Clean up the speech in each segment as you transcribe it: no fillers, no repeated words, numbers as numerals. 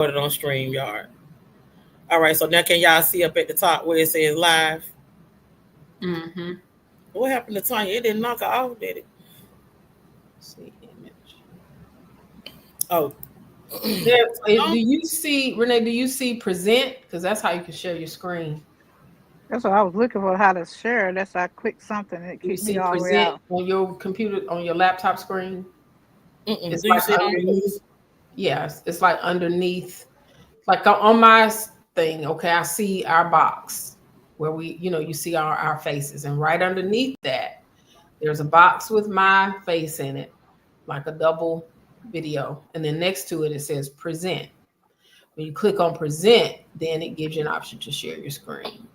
on StreamYard. All right, so now can y'all see up at the top where it says live? Mm-hmm. What happened to Tanya? It didn't knock her off, did it? See image. Oh. Do you see, Renee, do you see present? Because that's how you can share your screen. That's what I was looking for, how to share. That's I click something and it keeps me all the way out. On your computer, on your laptop screen. It's like underneath. Yes, it's like underneath. Like on my thing, okay, I see our box where we, you see our faces, and right underneath that, there's a box with my face in it, like a double video, and then next to it, it says present. When you click on present, then it gives you an option to share your screen.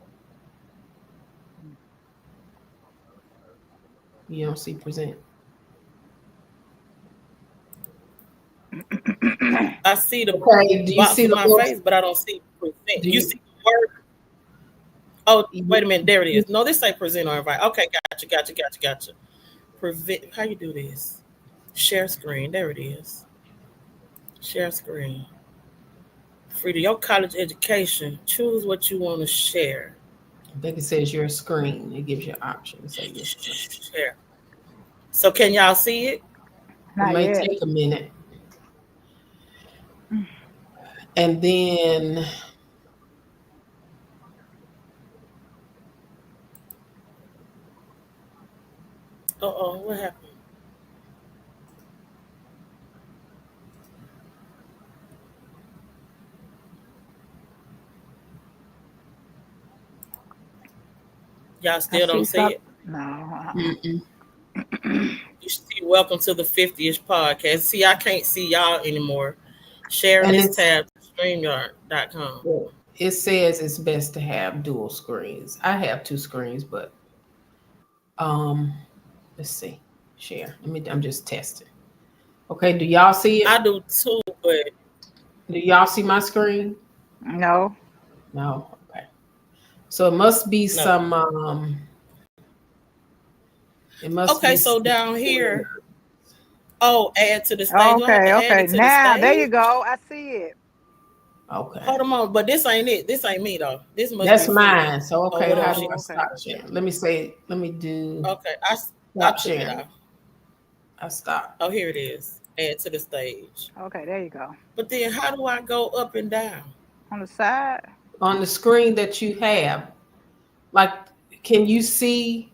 You don't see present. I see the do you see my face, but I don't see present. Do you see the word? Oh, wait a minute. There it is. No, this ain't present or invite. Okay, gotcha. Prevent. How you do this? Share screen. There it is. Share screen. Free to your college education. Choose what you want to share. I think it says your screen. It gives you options. Share. So can y'all see it? It may take a minute. And then what happened? Y'all still don't see it? No. You see, welcome to the 50ish podcast. See, I can't see y'all anymore. Sharing this tab to StreamYard.com. It says it's best to have dual screens. I have two screens, but let's see. Share. I'm just testing. Okay, do y'all see it? I do too, but do y'all see my screen? No. No. Okay. So it must be some it must be so down here. Oh, add to the stage. Okay. Now there you go. I see it. Okay. Hold on, but this ain't it. This ain't me though. This must That's be mine. So okay, how do I stop sharing? Let me do. Okay, I took it off. I stopped. Oh, here it is. Add to the stage. Okay, there you go. But then how do I go up and down? On the side? On the screen that you have. Like, can you see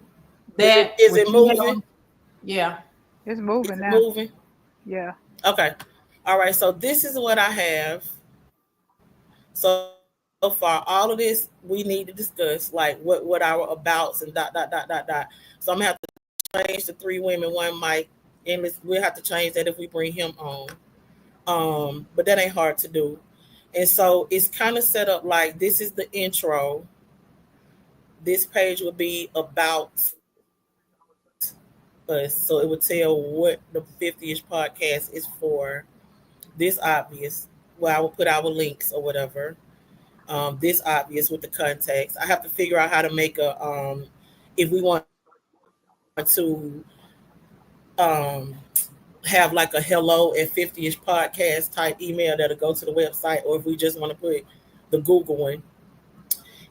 that? Is it moving? Yeah. It's moving now. Moving? Yeah. Okay. All right. So this is what I have. So far, all of this we need to discuss, like what our abouts and ... So I'm gonna have to change the 3 women, 1 mic, and we'll have to change that if we bring him on. But that ain't hard to do. And so it's kind of set up like this is the intro. This page would be about us, so it would tell what the 50ish podcast is for. This obvious. Well, I will put our links or whatever. This obvious with the context. I have to figure out how to make a if we want to have like a hello at 50ish podcast type email that'll go to the website, or if we just want to put the Google one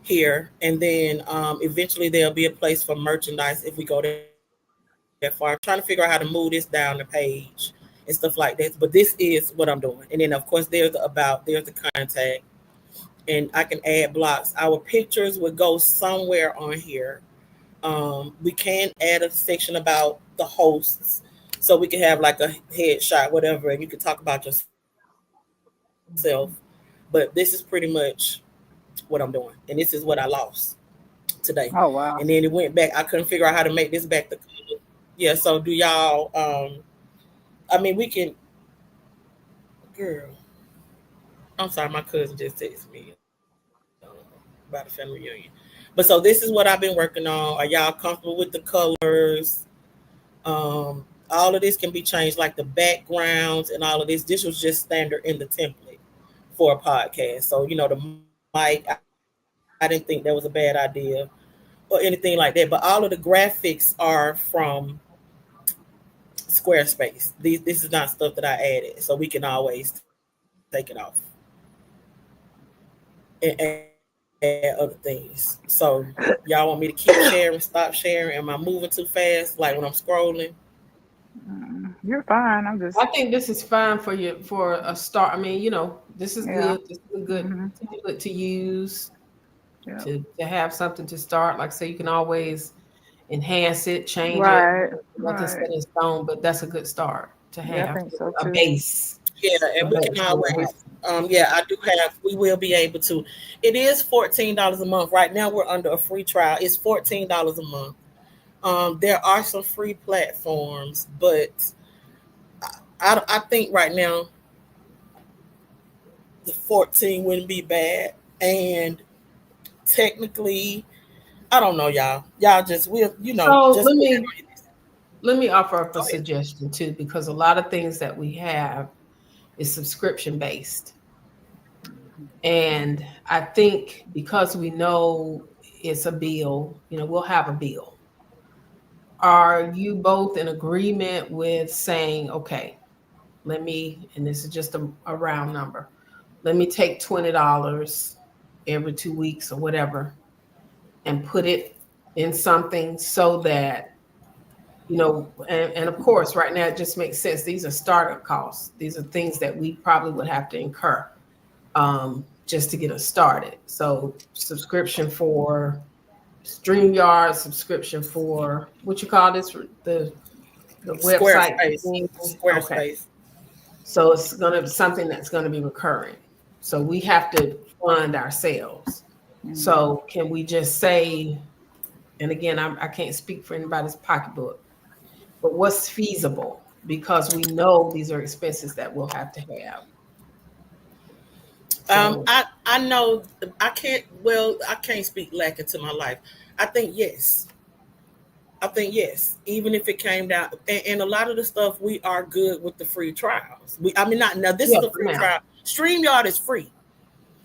here, and then eventually there'll be a place for merchandise if we go that far. I'm trying to figure out how to move this down the page and stuff like that. But this is what I'm doing. And then of course there's the about, there's the contact, and I can add blocks. Our pictures would go somewhere on here. We can add a section about the hosts, so we can have like a headshot, whatever, and you can talk about yourself. But this is pretty much what I'm doing, and this is what I lost today. Oh wow! And then it went back. I couldn't figure out how to make this back the color. Yeah. So do y'all? I mean, we can. Girl, I'm sorry. My cousin just texted me about a family reunion. But so this is what I've been working on. Are y'all comfortable with the colors? All of this can be changed, like the backgrounds and all of this. This was just standard in the template for a podcast. So, you know, the mic, I didn't think that was a bad idea or anything like that. But all of the graphics are from Squarespace. This is not stuff that I added. So we can always take it off. and add other things. So y'all want me to keep sharing, stop sharing? Am I moving too fast? Like when I'm scrolling? You're fine. I'm just I think this is fine for you for a start. I mean, this is yeah. good. This is a good hmm template to use Yeah. to have something to start. Like I say, you can always enhance it, change it. Right. Nothing's Right. set in stone, but that's a good start to Yeah, I have think so a too. base. Yeah, A and we base can for what always. Yeah, I do have. We will be able to. It is $14 a month. Right now, we're under a free trial. It's $14 a month. There are some free platforms, but I think right now the 14 wouldn't be bad. And technically, I don't know, y'all. Y'all just will, So just put that on your list. let me offer up a Go ahead. suggestion too, because a lot of things that we have is subscription based. And I think because we know it's a bill, we'll have a bill. Are you both in agreement with saying, okay, and this is just a round number, let me take $20 every 2 weeks or whatever and put it in something so that, and of course, right now it just makes sense. These are startup costs. These are things that we probably would have to incur just to get us started. So subscription for StreamYard, subscription for what you call this, the website Squarespace. thing. Okay. Squarespace. So it's gonna be something that's gonna be recurring. So we have to fund ourselves. So can we just say, and again, I can't speak for anybody's pocketbook, but what's feasible? Because we know these are expenses that we'll have to have. So I know I can't speak lack into my life. I think yes. I think yes. Even if it came down and a lot of the stuff we are good with the free trials. I mean not now this is yes, a free ma'am. trial. StreamYard is free.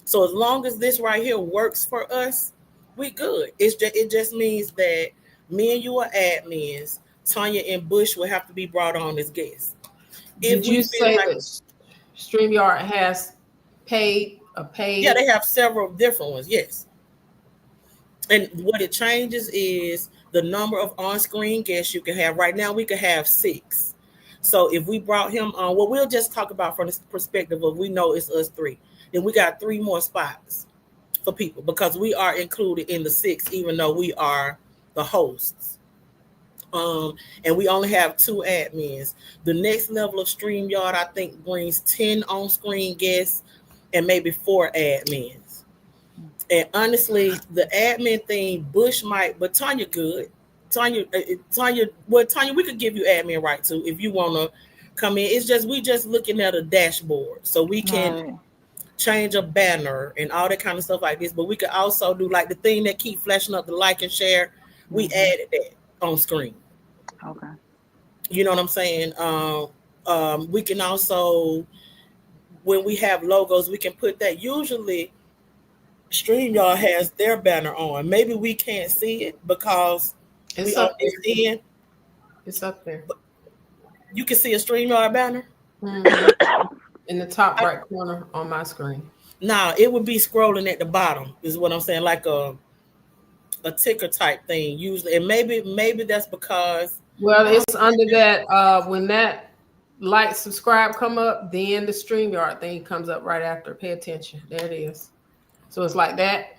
So as long as this right here works for us, we good. It just means that me and you are admins. Tanya and Bush will have to be brought on as guests. If Did we you feel say like that StreamYard has paid a yeah, paid? they have several different ones, yes. And what it changes is the number of on-screen guests you can have. Right now, we could have 6. So if we brought him on, well, we'll just talk about from the perspective of we know it's us 3. Then we got 3 more spots for people because we are included in the 6, even though we are the hosts. And we only have 2 admins. The next level of StreamYard, I think, brings 10 on-screen guests and maybe 4 admins. And honestly, the admin thing, Bush might, but Tanya good. Tanya, we could give you admin right too if you want to come in. It's just we just looking at a dashboard, so we can Right. change a banner and all that kind of stuff like this. But we could also do like the thing that keep flashing up the like and share. We added that on screen. Okay. You know what I'm saying? We can also, when we have logos, we can put that. Usually, StreamYard has their banner on. Maybe we can't see it because we It's on up this there. end. It's up there. You can see a StreamYard banner. In the top right corner on my screen. Nah, it would be scrolling at the bottom, is what I'm saying, like a ticker type thing usually. And maybe that's because Well, it's under that when that like subscribe come up, then the StreamYard thing comes up right after. Pay attention. There it is. So it's like that.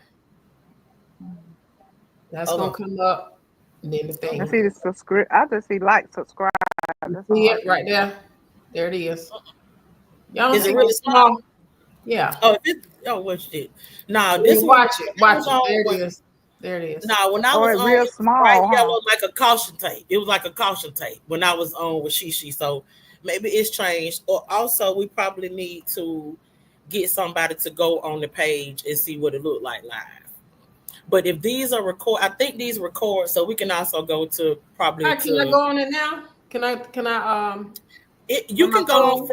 That's hold gonna on. come up, and then the I thing. see the subscribe. I just see like, subscribe. That's See all I it see. right there. There it is. Y'all don't Is see it how really small? small? Yeah. Well shit. Nah, Yeah, this one watch it. Watch it. There it is. There it is. nah, when I Oh, was it on, real it was bright small, huh? yellow like a caution tape. It was like a caution tape when I was on with Shishi. So maybe it's changed. Or also we probably need to get somebody to go on the page and see what it looked like live. But if these are I think these record, so we can also go to probably All right, can I to go on it now? Can I it. You on my can go phone?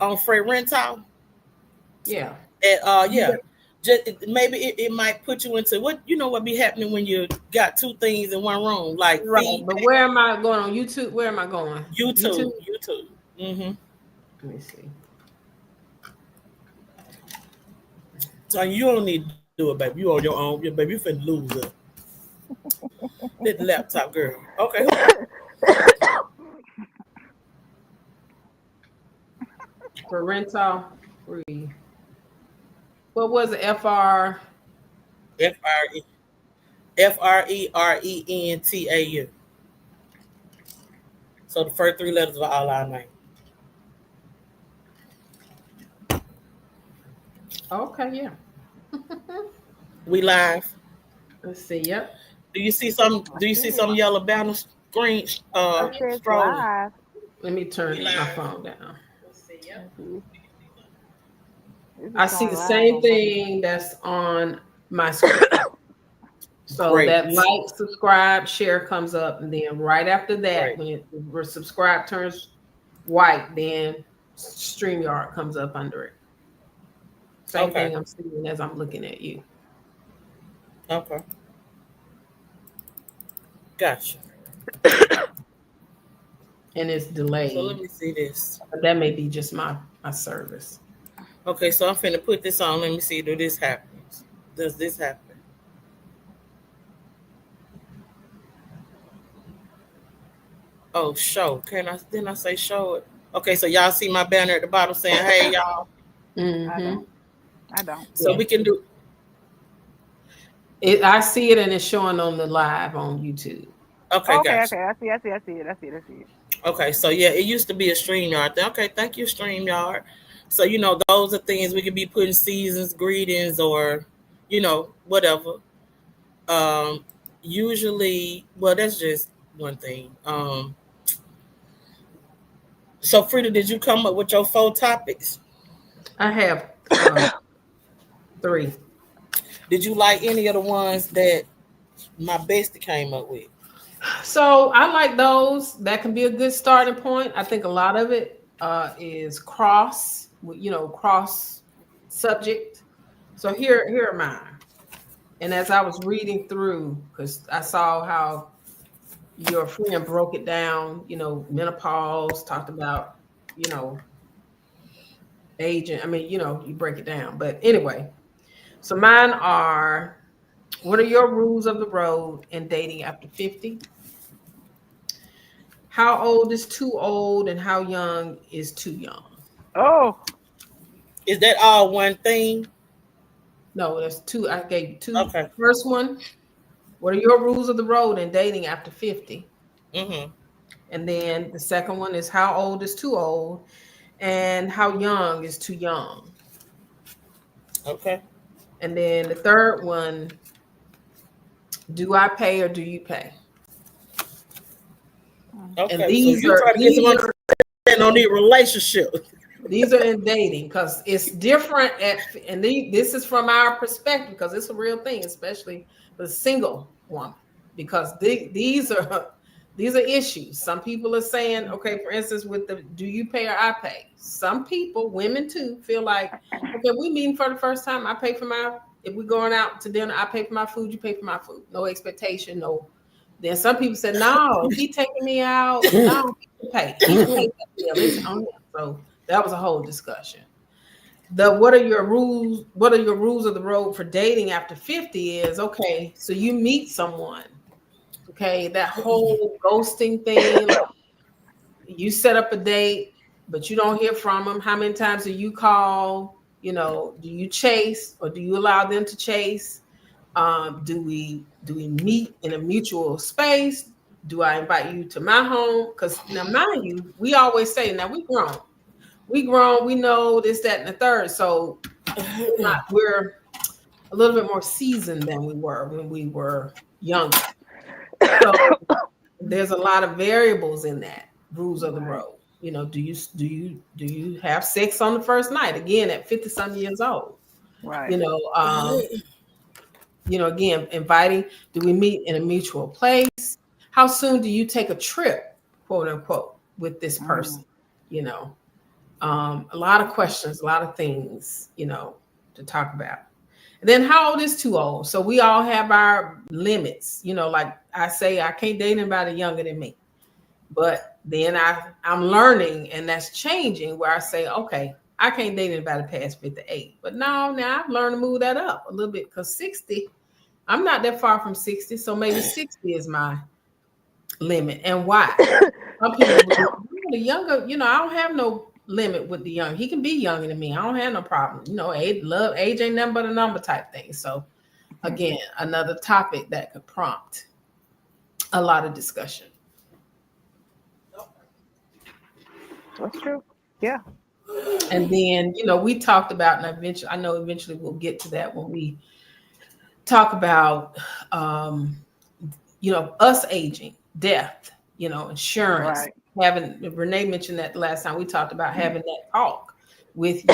on Free Rental. Yeah. And yeah, just maybe it might put you into what be happening when you got 2 things in one room, like Right. But where am I going on YouTube? Where am I going? YouTube. Let me see. Tanya, you don't need to do it, baby. You on your own. Yeah, baby, you finna lose it. Hit the laptop, girl. Okay. Parental free. What was it? FR? FRERENTAU. So the first three letters of all our name. Okay, yeah. We live. Let's see. Yep. Do you see some? Do you see some yellow banner screen? It says Scrolling. live. Let me turn We my live. phone down. Let's see. It's I see going the live same on thing that's on my screen. So Great. that like, subscribe, share comes up, and then right after that, Great. when subscribe turns white, then StreamYard comes up under it. Same Okay. thing I'm seeing as I'm looking at you. Okay. Gotcha. And it's So let delayed. me see this. But that may be just my service. Okay, so I'm finna put this on. Let me see. Do this happen? Does this happen? Oh, show. Didn't I say show it? Okay, so y'all see my banner at the bottom saying, "Hey, y'all." Mm-hmm. I don't. So Yeah. we can do. I see it, and it's showing on the live on YouTube. Okay, Okay, gotcha. okay. I see it. Okay, so yeah, it used to be a StreamYard thing. Okay, thank you, StreamYard. So those are things we could be putting seasons, greetings, or whatever. Usually, well, that's just one thing. So Frida, did you come up with your 4 topics? I have 3. Did you like any of the ones that my bestie came up with? So I like those. That can be a good starting point. I think a lot of it is cross subject. So here are mine. And as I was reading through, because I saw how your friend broke it down, menopause, talked about, aging. I mean, you break it down. But anyway, so mine are, what are your rules of the road in dating after 50? How old is too old and how young is too young? Oh, Is that all one thing? No, that's 2. I gave you 2. Okay. First one, what are your rules of the road in dating after 50? Mm-hmm. And then the second one is how old is too old and how young is too young. Okay. And then the third one, do I pay or do you pay? Okay. And these so you try to get someone on the relationship. These are in dating because it's different this is from our perspective because it's a real thing, especially the single woman, because these are issues. Some people are saying, okay, for instance, with the do you pay or I pay? Some people, women too, feel like, okay, we meeting for the first time. I pay for if we're going out to dinner, I pay for my food, you pay for my food. No expectation, no. Then some people said, no, if he taking me out, no, he can pay. He can pay that bill. It's on him. So that was a whole discussion. What are your rules of the road for dating after 50 is, okay, so you meet someone, okay, that whole ghosting thing, like you set up a date, but you don't hear from them. How many times do you call? Do you chase or do you allow them to chase? Do we meet in a mutual space? Do I invite you to my home? Because now, mind you, we always say, now we grown, we know this, that, and the third. So we're a little bit more seasoned than we were when we were younger. So there's a lot of variables in that rules of the road. Do you have sex on the first night? Again, at 50-some years old. right. Again, inviting, do we meet in a mutual place? How soon do you take a trip, quote unquote, with this person? A lot of questions, a lot of things, to talk about. And then how old is too old? So we all have our limits, like I say, I can't date anybody younger than me. But then I'm learning, and that's changing, where I say, okay, I can't date anybody past 58. But now I've learned to move that up a little bit because 60, I'm not that far from 60, so maybe 60 is my limit. And why? Some people, the younger, I don't have no limit with the young. He can be younger than me. I don't have no problem. Age ain't nothing but a number type thing. So again, another topic that could prompt a lot of discussion. That's true. Yeah. And then, we talked about, and eventually we'll get to that when we talk about, us aging, death, insurance, Right. Renee mentioned that the last time we talked about having that talk with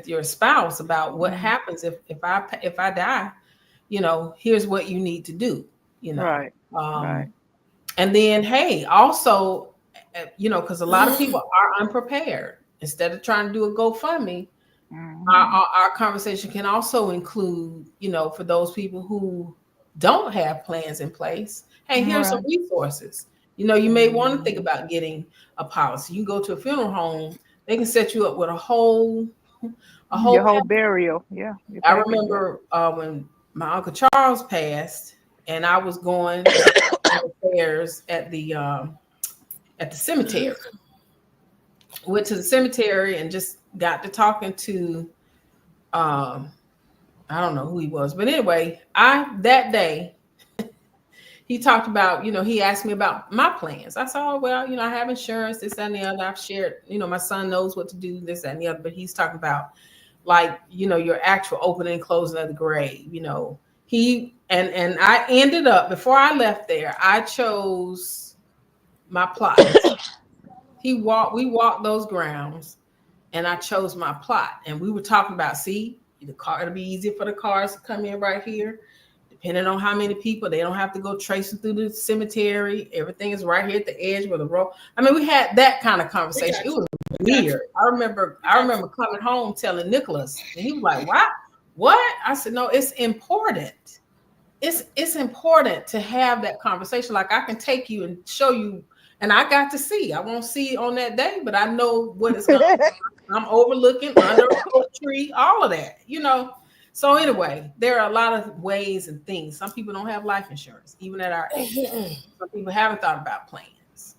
your spouse about what happens if I die, here's what you need to do, Right. Right. And then, hey, also, because a lot of people are unprepared. Instead of trying to do a GoFundMe, our conversation can also include, for those people who don't have plans in place, hey, here's some resources. You may want to think about getting a policy. You go to a funeral home, they can set you up with a whole your whole burial. Yeah. I remember when my Uncle Charles passed, and I was going affairs at the cemetery. Went to the cemetery and just got to talking to I don't know who he was, but anyway, that day he talked about, he asked me about my plans. I said, oh, well, I have insurance, this and the other. I've shared, my son knows what to do, this and the other, but he's talking about your actual opening and closing of the grave. He and I ended up, before I left there, I chose my plot. We walked those grounds and I chose my plot. And we were talking about, it'll be easy for the cars to come in right here. Depending on how many people, they don't have to go tracing through the cemetery. Everything is right here at the edge where the road. I mean, we had that kind of conversation. It was weird. I remember coming home telling Nicholas, and he was like, what? I said, no, it's important. It's important to have that conversation. Like, I can take you and show you. And I got to see. I won't see on that day, but I know what it's going to be. I'm overlooking under a oak tree, all of that, So anyway, there are a lot of ways and things. Some people don't have life insurance, even at our age. Some people haven't thought about plans,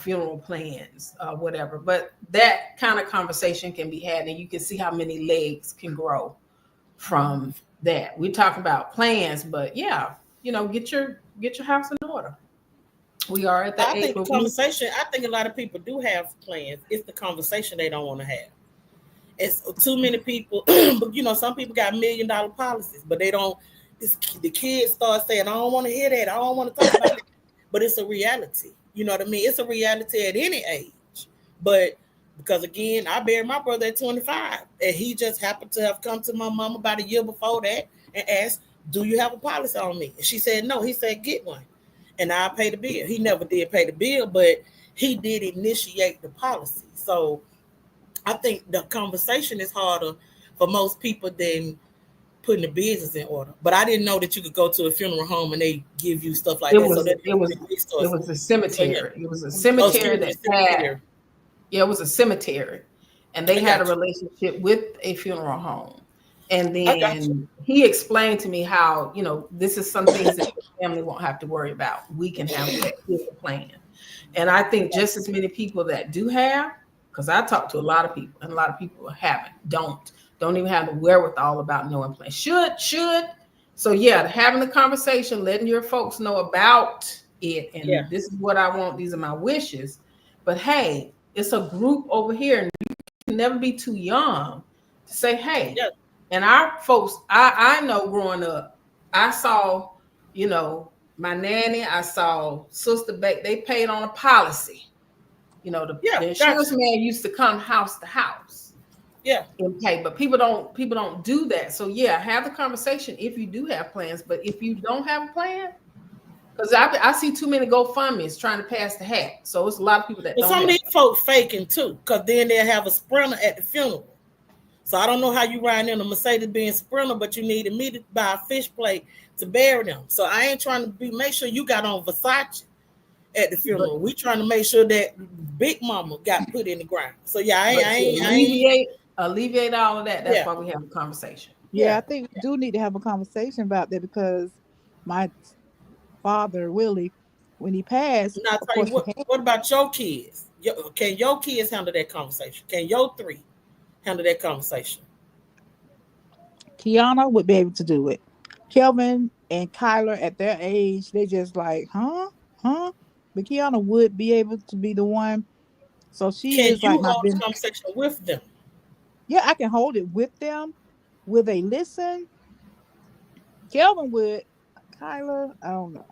funeral plans, whatever. But that kind of conversation can be had, and you can see how many legs can grow from that. We talk about plans, but yeah, get your house in order. We are at that age. I think a lot of people do have plans. It's the conversation they don't want to have. It's too many people, but some people got $1 million policies, but they don't. The kids start saying, I don't want to hear that. I don't want to talk about it. But it's a reality. You know what I mean? It's a reality at any age. But because again, I buried my brother at 25, and he just happened to have come to my mom about a year before that and asked, do you have a policy on me? And she said, no. He said, get one. And I'll pay the bill. He never did pay the bill, but he did initiate the policy. So I think the conversation is harder for most people than putting the business in order. But I didn't know that you could go to a funeral home and they give you stuff like that. It was a cemetery. So, yeah. It was a cemetery it was a cemetery. And they had a relationship with a funeral home. And then he explained to me how, this is some things that the family won't have to worry about. We can have a plan. And I think just as many people that do have, because I talk to a lot of people, and a lot of people haven't, don't even have the wherewithal about knowing plans. Should. So yeah, having the conversation, letting your folks know about it, and this is what I want, these are my wishes. But hey, it's a group over here, and you can never be too young to say, hey. Yeah. And our folks, I know growing up, I saw, my nanny, I saw Sister Beck, they paid on a policy. The insurance man used to come house to house. Yeah. And pay, but people don't do that. So yeah, have the conversation if you do have plans, but if you don't have a plan, because I see too many GoFundMes trying to pass the hat. So it's a lot of people that don't. Some of these folks faking too, because then they'll have a sprinter at the funeral. So I don't know how you ride in a Mercedes-Benz Sprinter, but you needed me to buy a fish plate to bury them. So I ain't trying to make sure you got on Versace at the funeral. We trying to make sure that Big Mama got put in the ground. So yeah, I ain't alleviate all of that. That's why we have a conversation. Yeah, I think we do need to have a conversation about that because my father, Willie, when he passed, now, of course, what about your kids? Can your kids handle that conversation? Can your three handle that conversation? Kiana would be able to do it. Kelvin and Kyler at their age, they just like, huh? But Kiana would be able to be the one. So she is like my hold this conversation with them? Yeah, I can hold it with them. Will they listen? Kelvin would. Kyler, I don't know.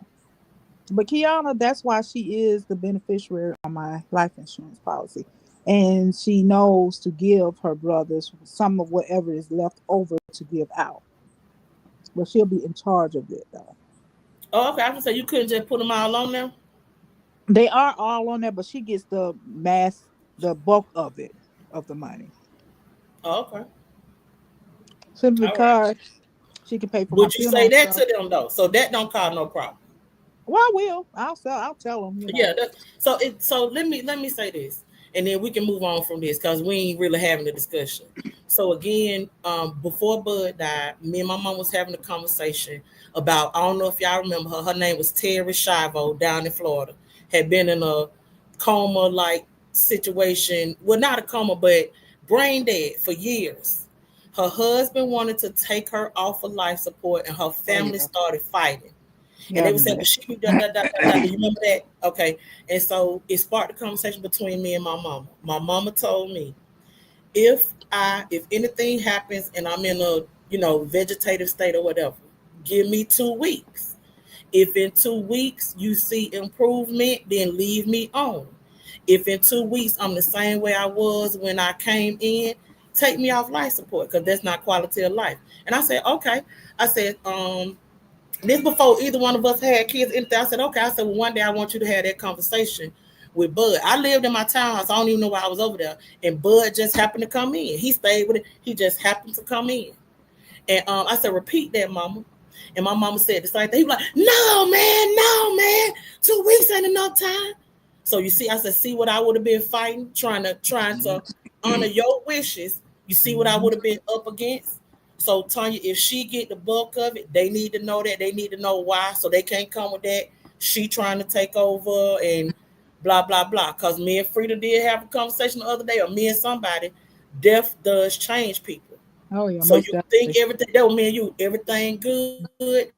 But Kiana, that's why she is the beneficiary on my life insurance policy. And she knows to give her brothers some of whatever is left over to give out. But she'll be in charge of it, though. Oh, okay. I can say you couldn't just put them all on there? They are all on there, but she gets the bulk of it, of the money. Oh, okay. Simply because she can pay for Would you say that to them, though? So that don't cause no problem? Well, I will. I'll tell them. You know. Yeah. So let me say this, and then we can move on from this because we ain't really having a discussion. So again, before Bud died, me and my mom was having a conversation about, I don't know if y'all remember her. Her name was Terry Shivo down in Florida. Had been in a coma-like situation. Well, not a coma, but brain dead for years. Her husband wanted to take her off of life support, and her family started fighting. And they would say, but she you remember that? Okay. And so it sparked a conversation between me and my mama. My mama told me, if anything happens and I'm in a vegetative state or whatever, give me 2 weeks. If in 2 weeks you see improvement, then leave me on. If in 2 weeks I'm the same way I was when I came in, take me off life support because that's not quality of life. And I said, okay. I said, this before either one of us had kids. I said, okay. I said, well, one day I want you to have that conversation with Bud. I lived in my townhouse. I don't even know why I was over there. And Bud just happened to come in. He stayed with it. He just happened to come in. And I said, repeat that, Mama. And my mama said the same thing. He was like, no, man. 2 weeks ain't enough time. So you see, I said, see what I would have been fighting, trying to honor your wishes. You see what I would have been up against? So Tanya, if she get the bulk of it, they need to know that. They need to know why. So they can't come with that. She trying to take over and blah, blah, blah. Because me and Frida did have a conversation the other day, or me and somebody, death does change people. Oh, yeah. So you think everything, that was me and you, everything good.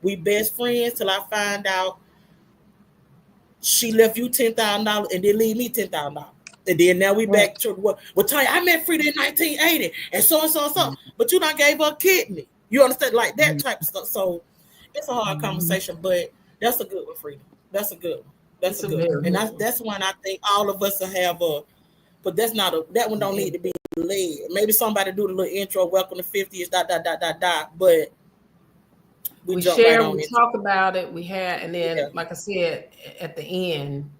We best friends till I find out she left you $10,000 and then leave me $10,000. And then now we back to what? Well, Tanya, I met Frida in 1980 and so and so and so. But you not gave her a kidney. You understand? Like that type of stuff. So it's a hard conversation, but that's a good one, Frida. That's a good one. That's a good one. And that's one I think all of us will have but that's not that one don't need to be led. Maybe somebody do the little intro, welcome to 50s, ... But we share, we talk about it, we had, and then like I said, at the end,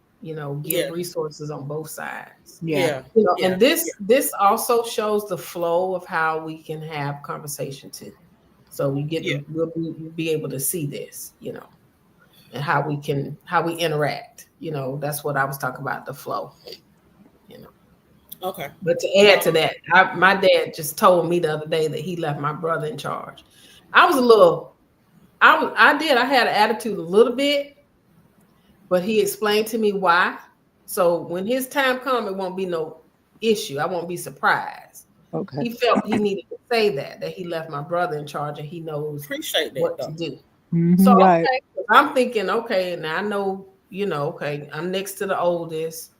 give resources on both sides. And this also shows the flow of how we can have conversation too. So we we'll be able to see this, and how we interact. That's what I was talking about, the flow. Okay. But to add to that, my dad just told me the other day that he left my brother in charge. I had an attitude a little bit, but he explained to me why. So when his time comes, it won't be no issue. I won't be surprised. Okay. He felt he needed to say that he left my brother in charge and he knows what to do. Mm-hmm, so right. Okay, I'm thinking, okay, now I know, okay, I'm next to the oldest.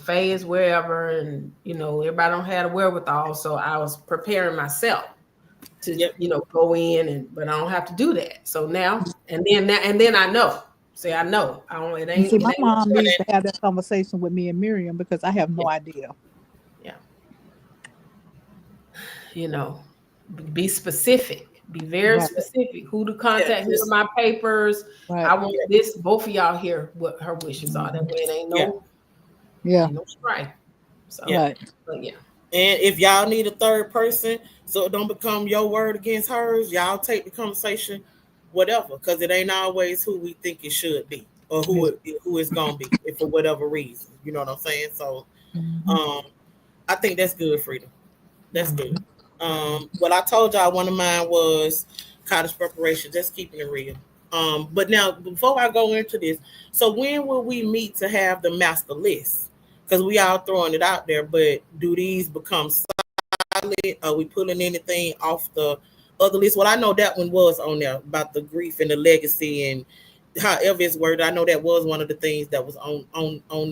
Faye is wherever, and everybody don't have the wherewithal. So I was preparing myself to go in, but I don't have to do that. So now and then I know. See, I know. My mom needs to have that conversation with me and Miriam because I have no idea. Yeah. Be specific. Be very specific. Who to contact? Here are my papers. Right. I want this. Both of y'all hear what her wishes are. That way it ain't no. Ain't no strife. So, but And if y'all need a third person, so it don't become your word against hers, y'all take the conversation, whatever, because it ain't always who we think it should be. or who it's gonna be, if for whatever reason. You know what I'm saying? So I think that's good, Freedom. That's good. What I told y'all, one of mine was college preparation, just keeping it real. But now, before I go into this, so when will we meet to have the master list? Because we all throwing it out there, but do these become solid? Are we pulling anything off the other list? Well, I know that one was on there about the grief and the legacy and however it's worded. I know that was one of the things that was on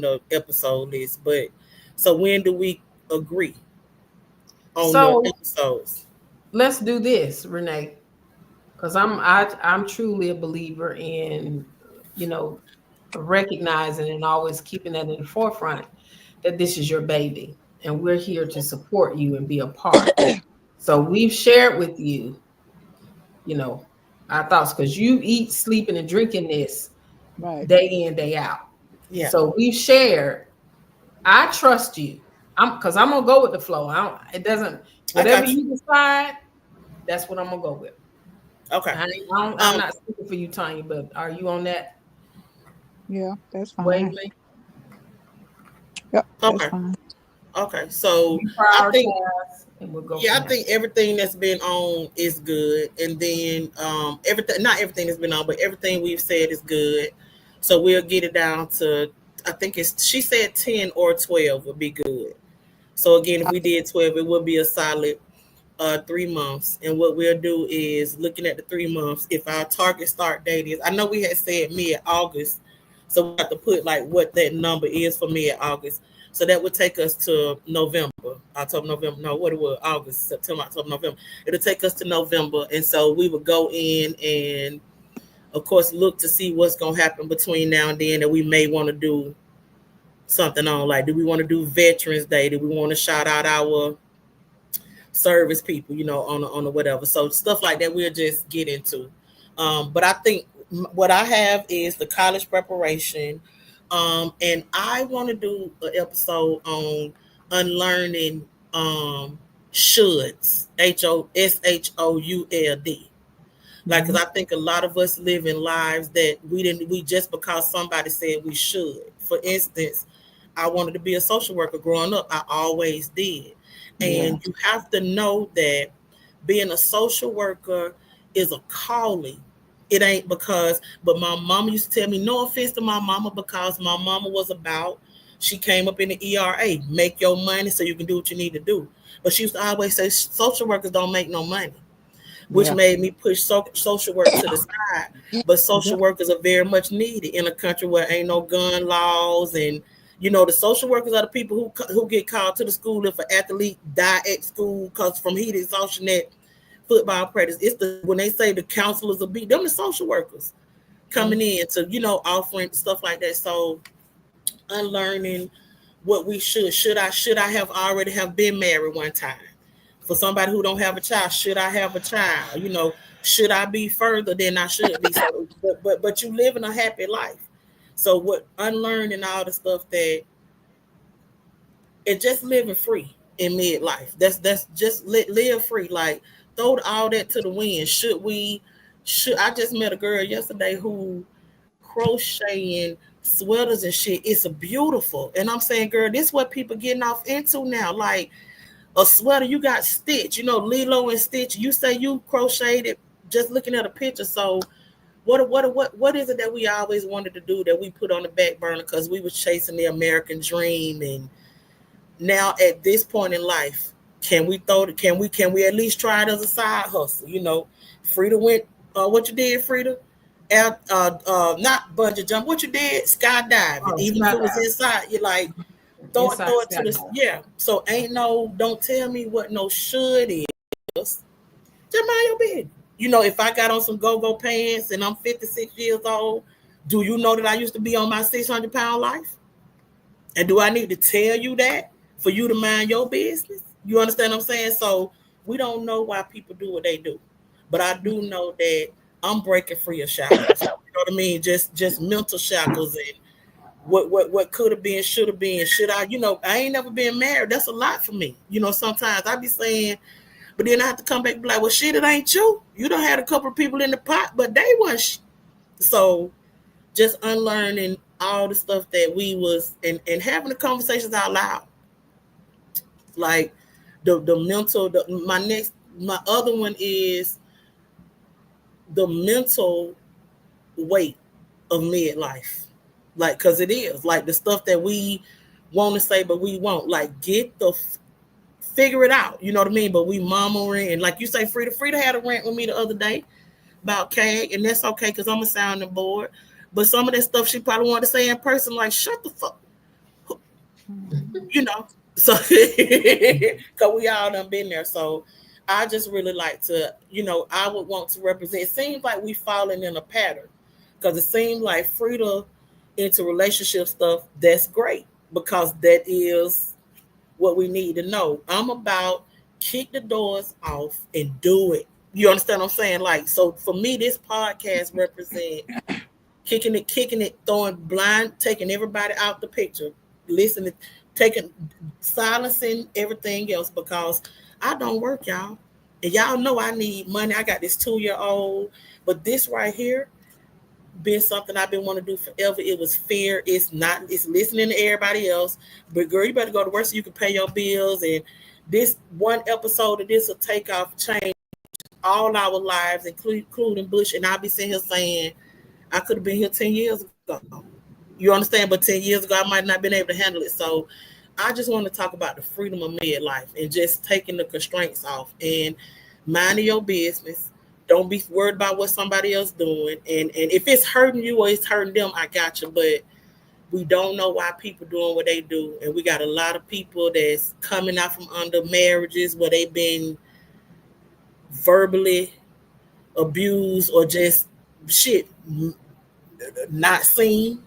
the episode list. But so when do we agree on the episodes? Let's do this, Renee. Because I'm truly a believer in, recognizing and always keeping that in the forefront that this is your baby and we're here to support you and be a part. So we've shared with you, our thoughts, because you eat, sleeping, and drinking this day in, day out. Yeah. So we've shared. I trust you. Because I'm gonna go with the flow. Whatever you decide, that's what I'm gonna go with. Okay. I'm not speaking for you, Tanya, but are you on that? Yeah, that's fine. Wavelength? Yep. Okay. Fine. Okay. So I think, and we'll go. I think everything that's been on is good, and then not everything that's been on, but everything we've said is good. So we'll get it down to, I think she said 10 or 12 would be good. So again, if we did 12, it would be a solid 3 months. And what we'll do is, looking at the 3 months, if our target start date is, I know we had said mid-August, so we have to put like what that number is for mid-August. So that would take us to November, October, November. No, what it was, August, September, October, November. It'll take us to November. And so we would go in and, of course, look to see what's going to happen between now and then that we may want to do something on. Like, do we want to do Veterans Day? Do we want to shout out our service people, on the whatever? So stuff like that we'll just get into. But I think what I have is the college preparation. And I want to do an episode on unlearning shoulds, SHOULD. Like, because I think a lot of us live in lives that we just because somebody said we should. For instance, I wanted to be a social worker growing up. I always did. And you have to know that being a social worker is a calling. It ain't because, but my mama used to tell me, no offense to my mama, because my mama was about, she came up in the ERA, make your money so you can do what you need to do. But she used to always say, social workers don't make no money, which made me push social work to the side. But social workers are very much needed in a country where ain't no gun laws. And, the social workers are the people who get called to the school if an athlete die at school because from heat exhaustion at football practice. It's when they say the counselors will be them, the social workers coming in to, offering stuff like that. So unlearning what we should I have already have been married one time? For somebody who don't have a child, should I have a child? Should I be further than I should be? So, but you living a happy life. So what unlearning all the stuff that it's just living free in midlife. That's just live free. Like, throw all that to the wind. I just met a girl yesterday who crocheting sweaters and shit. It's beautiful. And I'm saying, girl, this is what people getting off into now. Like a sweater, you got Stitch, Lilo and Stitch. You say you crocheted just looking at a picture. So what is it that we always wanted to do that we put on the back burner because we was chasing the American dream? And now at this point in life, can we at least try it as a side hustle? Frida went, what you did, Frida? Not bungee jump. What you did? Skydiving. Even if it was inside, you like throw it to the So don't tell me what no should is. Just mind your business. If I got on some go-go pants and I'm 56 years old, do you know that I used to be on my 600-pound life? And do I need to tell you that for you to mind your business? You understand what I'm saying? So we don't know why people do what they do. But I do know that I'm breaking free of shackles. You know what I mean? Just mental shackles and what could have been, should have been. Should I, I ain't never been married. That's a lot for me. Sometimes I be saying, but then I have to come back and be like, well, shit, it ain't you. You done had a couple of people in the pot, but they weren't. So just unlearning all the stuff that we was and having the conversations out loud. Like the mental, my other one is the mental weight of midlife. Like, cause it is like the stuff that we want to say, but we won't. Like, figure it out. You know what I mean? But we murmuring, and like you say, Frida had a rant with me the other day about CAG, and that's okay because I'm a sounding board. But some of that stuff she probably wanted to say in person, like, shut the fuck, you know. So, because we all done been there. So, I just really like to, you know, I would want to represent. It seems like we falling in a pattern because it seems like Frida into relationship stuff. That's great because that is what we need to know. I'm about kick the doors off and do it. You understand what I'm saying? Like, so for me, this podcast represent kicking it, throwing blind, taking everybody out the picture, listening, silencing everything else because I don't work, y'all. And y'all know I need money. I got this 2-year-old, but this right here been something I've been wanting to do forever. It was fear. It's listening to everybody else. But girl, you better go to work so you can pay your bills. And this one episode of this will take off, change all our lives, including Bush. And I'll be sitting here saying, I could have been here 10 years ago. You understand? But 10 years ago, I might not have been able to handle it. So I just want to talk about the freedom of midlife and just taking the constraints off and minding your business. Don't be worried about what somebody else doing. And if it's hurting you or it's hurting them, I got you. But we don't know why people doing what they do. And we got a lot of people that's coming out from under marriages where they've been verbally abused or just not seen,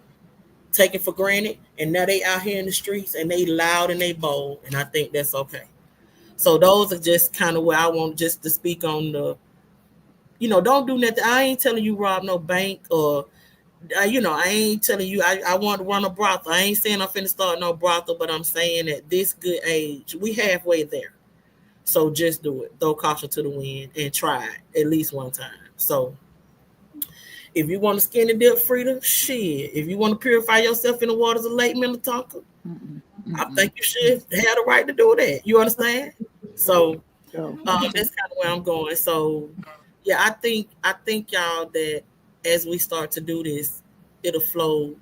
taken for granted. And now they out here in the streets and they loud and they bold. And I think that's okay. So those are just kind of where I want just to speak on the, you know, don't do nothing. I ain't telling you rob no bank or, you know, I ain't telling you I want to run a brothel. I ain't saying I'm finna start no brothel, but I'm saying at this good age, we halfway there. So just do it. Throw caution to the wind and try it at least one time. So if you want to skinny dip, Frida, shit. If you want to purify yourself in the waters of Lake Minnetonka, I think you should have the right to do that. You understand? So that's kind of where I'm going. So yeah, I think y'all that as we start to do this, it'll flow.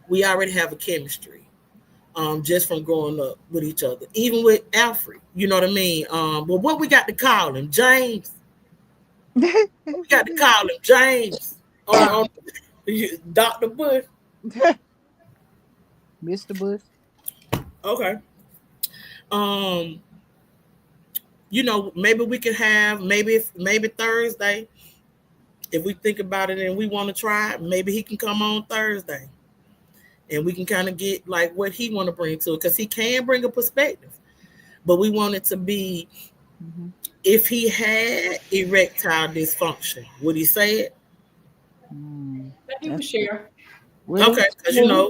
We already have a chemistry, just from growing up with each other, even with Alfred. You know what I mean? But what we got to call him, James. We got to call him James on Dr. Bush. Mr. Bush. Okay. You know, maybe we could have maybe Thursday. If we think about it and we want to try, maybe he can come on Thursday, and we can kind of get like what he want to bring to it because he can bring a perspective. But we want it to be if he had erectile dysfunction, would he say it? He would share. Really? Okay, because you know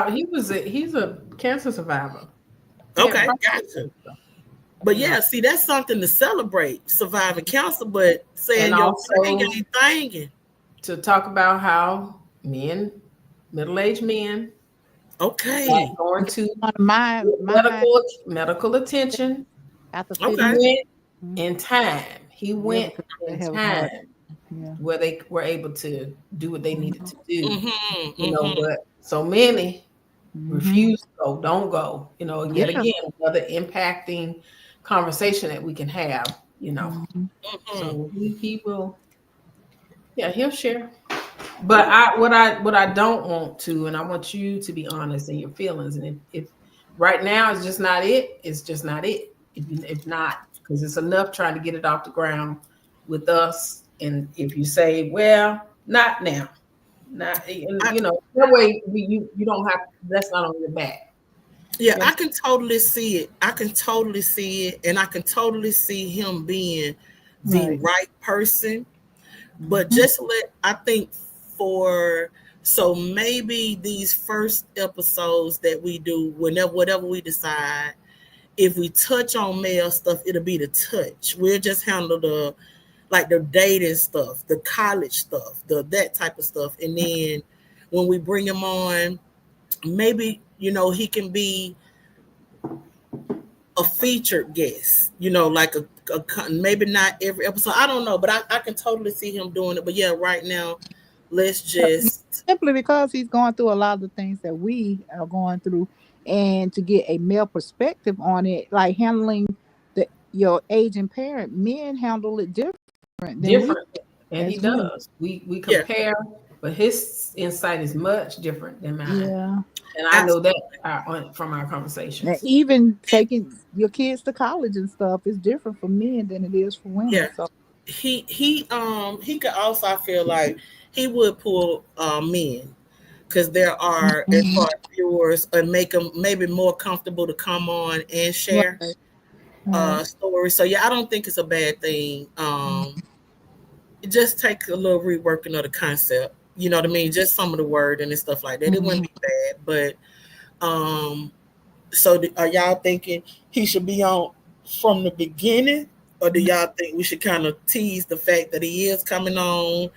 he's a cancer survivor. Okay, gotcha. But yeah, see, that's something to celebrate, surviving cancer, but saying your thing ain't thinging. To talk about how men, middle-aged men, going to my medical attention. Okay. In time. He went in time where they were able to do what they needed to do. You know, but so many refuse to go, don't go. You know, yet again, another impacting conversation that we can have, you know. So he will, he'll share. But what I don't want to, and I want you to be honest in your feelings. And if right now it's just not it, it's just not it. If not, because it's enough trying to get it off the ground with us. And if you say, well, not now, you know, that way you don't have, that's not on your back. Yeah, I can totally see it. And I can totally see him being the right person. But I think so maybe these first episodes that we do, whatever we decide, if we touch on male stuff, it'll be the touch. We'll just handle like the dating stuff, the college stuff, that type of stuff. And then when we bring him on, maybe, he can be a featured guest, like a maybe not every episode. I don't know, but I can totally see him doing it. But yeah, right now, let's just simply because he's going through a lot of the things that we are going through, and to get a male perspective on it, like handling your aging parent, men handle it different. And he does. We compare, but his insight is much different than mine. Yeah. And I know that from our conversations. And even taking your kids to college and stuff is different for men than it is for women. Yeah. So he could also, I feel like he would pull men, because there are as far as viewers, and make them maybe more comfortable to come on and share stories. So yeah, I don't think it's a bad thing. It just takes a little reworking of the concept. You know what I mean? Just some of the wording and stuff like that. It wouldn't be bad, but so are y'all thinking he should be on from the beginning, or do y'all think we should kind of tease the fact that he is coming on?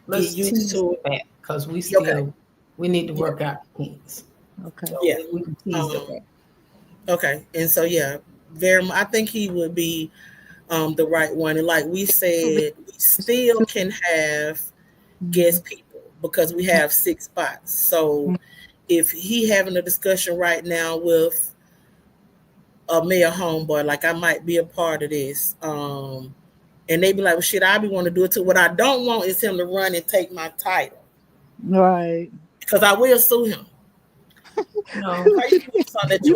Let's get used to it, because we need to work out things. Okay. So yeah, we can tease the fact. Okay, and so yeah, I think he would be the right one. And like we said, we still can have guest people because we have 6 spots. So if he having a discussion right now with a male homeboy, like I might be a part of this, and they be like, well, shit, I be want to do it too. What I don't want is him to run and take my title. Right. Because I will sue him. No. You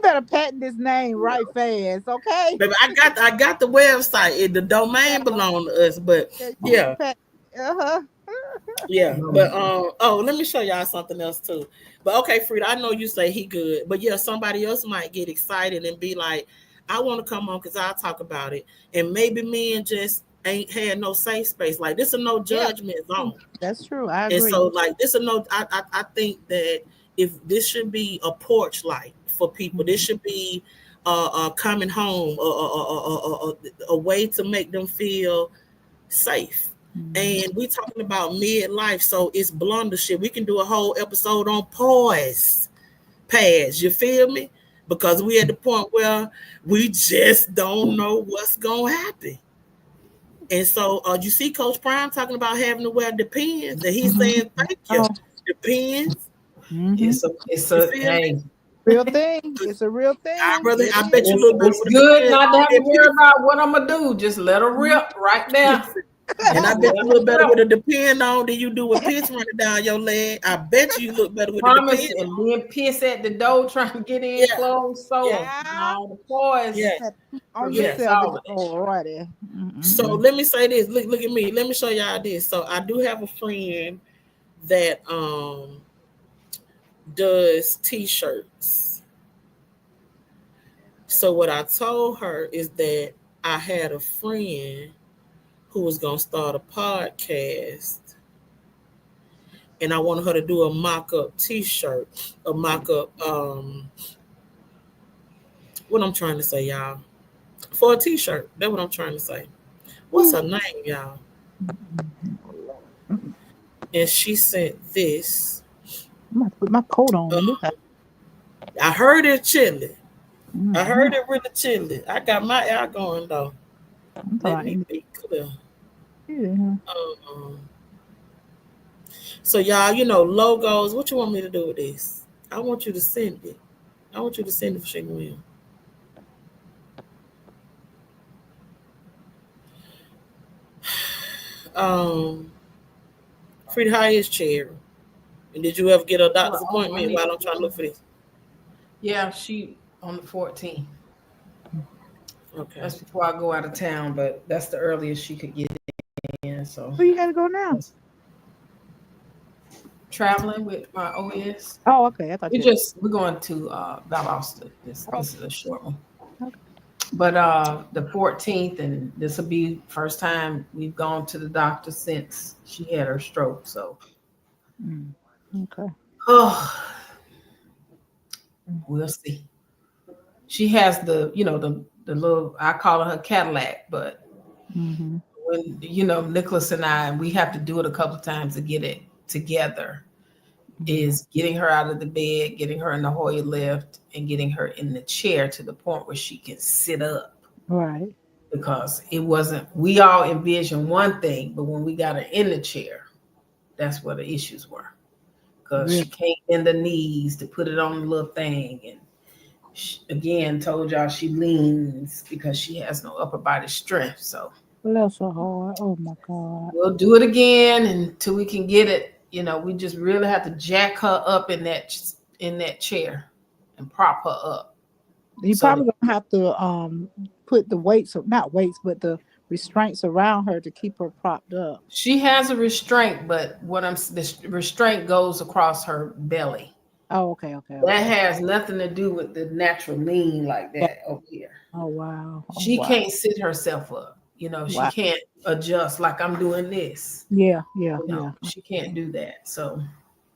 better patent this name right fast, okay? Baby, I got the website. The domain belongs to us, but yeah. Yeah, but let me show y'all something else too. But okay, Frida, I know you say he good, but yeah, somebody else might get excited and be like, I want to come on because I'll talk about it. And maybe men just ain't had no safe space. Like this is no judgment zone. That's true. I agree. And so like this is no, I think that if this should be a porch light for people, this should be coming home, a way to make them feel safe. And we talking about midlife, so it's blunder shit. We can do a whole episode on pause pads, you feel me? Because we at the point where we just don't know what's gonna happen. And so you see Coach Prime talking about having to wear Depends, and he's saying thank you. Depends. It's a hey. Real thing. It's a real thing. I bet you look it's good not to have to worry about what I'm gonna do. Just let her rip right there. And I bet you look better with a Depend on than you do with piss running down your leg. I bet you look better with a Depend. And then piss at the door trying to get in clothes. So all the boys. On yourself. Alrighty. So let me say this. Look at me. Let me show y'all this. So I do have a friend that does t-shirts. So what I told her is that I had a friend who was gonna start a podcast, and I wanted her to do a mock-up t-shirt, a mock-up what I'm trying to say, y'all, for a t-shirt. That's what I'm trying to say. What's her name, y'all? And she sent this. I'm gonna put my coat on. I heard it chilly. I heard it really chilly. I got my air going though. Let me be clear. Yeah. So y'all, logos. What you want me to do with this? I want you to send it. I want you to send it for Shaking Will. Frida, how is Cherry? And did you ever get a doctor's appointment while I'm trying to look for this? Yeah, she on the 14th. Okay. That's before I go out of town, but that's the earliest she could get in. So where you gotta go now? Traveling with my OS. Oh, okay. I thought we're going to Valdosta. This is a short one. Okay. But the 14th, and this will be first time we've gone to the doctor since she had her stroke. So okay. Oh, we'll see. She has the little, I call her Cadillac, but Mm-hmm. When Nicholas and we have to do it a couple of times to get it together. Is getting her out of the bed, getting her in the Hoyer lift, and getting her in the chair to the point where she can sit up. Right. Because it wasn't, we all envisioned one thing, but when we got her in the chair, that's where the issues were. Because she can't bend the knees to put it on the little thing. And she, again, told y'all she leans because she has no upper body strength. So bless her heart. Oh my God. We'll do it again until we can get it. We just really have to jack her up in that chair and prop her up. You probably gonna have to put the weights, not weights, but the restraints around her to keep her propped up. She has a restraint, but the restraint goes across her belly. Oh, okay. That has nothing to do with the natural lean like that over here. Oh wow. She can't sit herself up. She can't adjust like I'm doing this. Yeah. She can't do that. So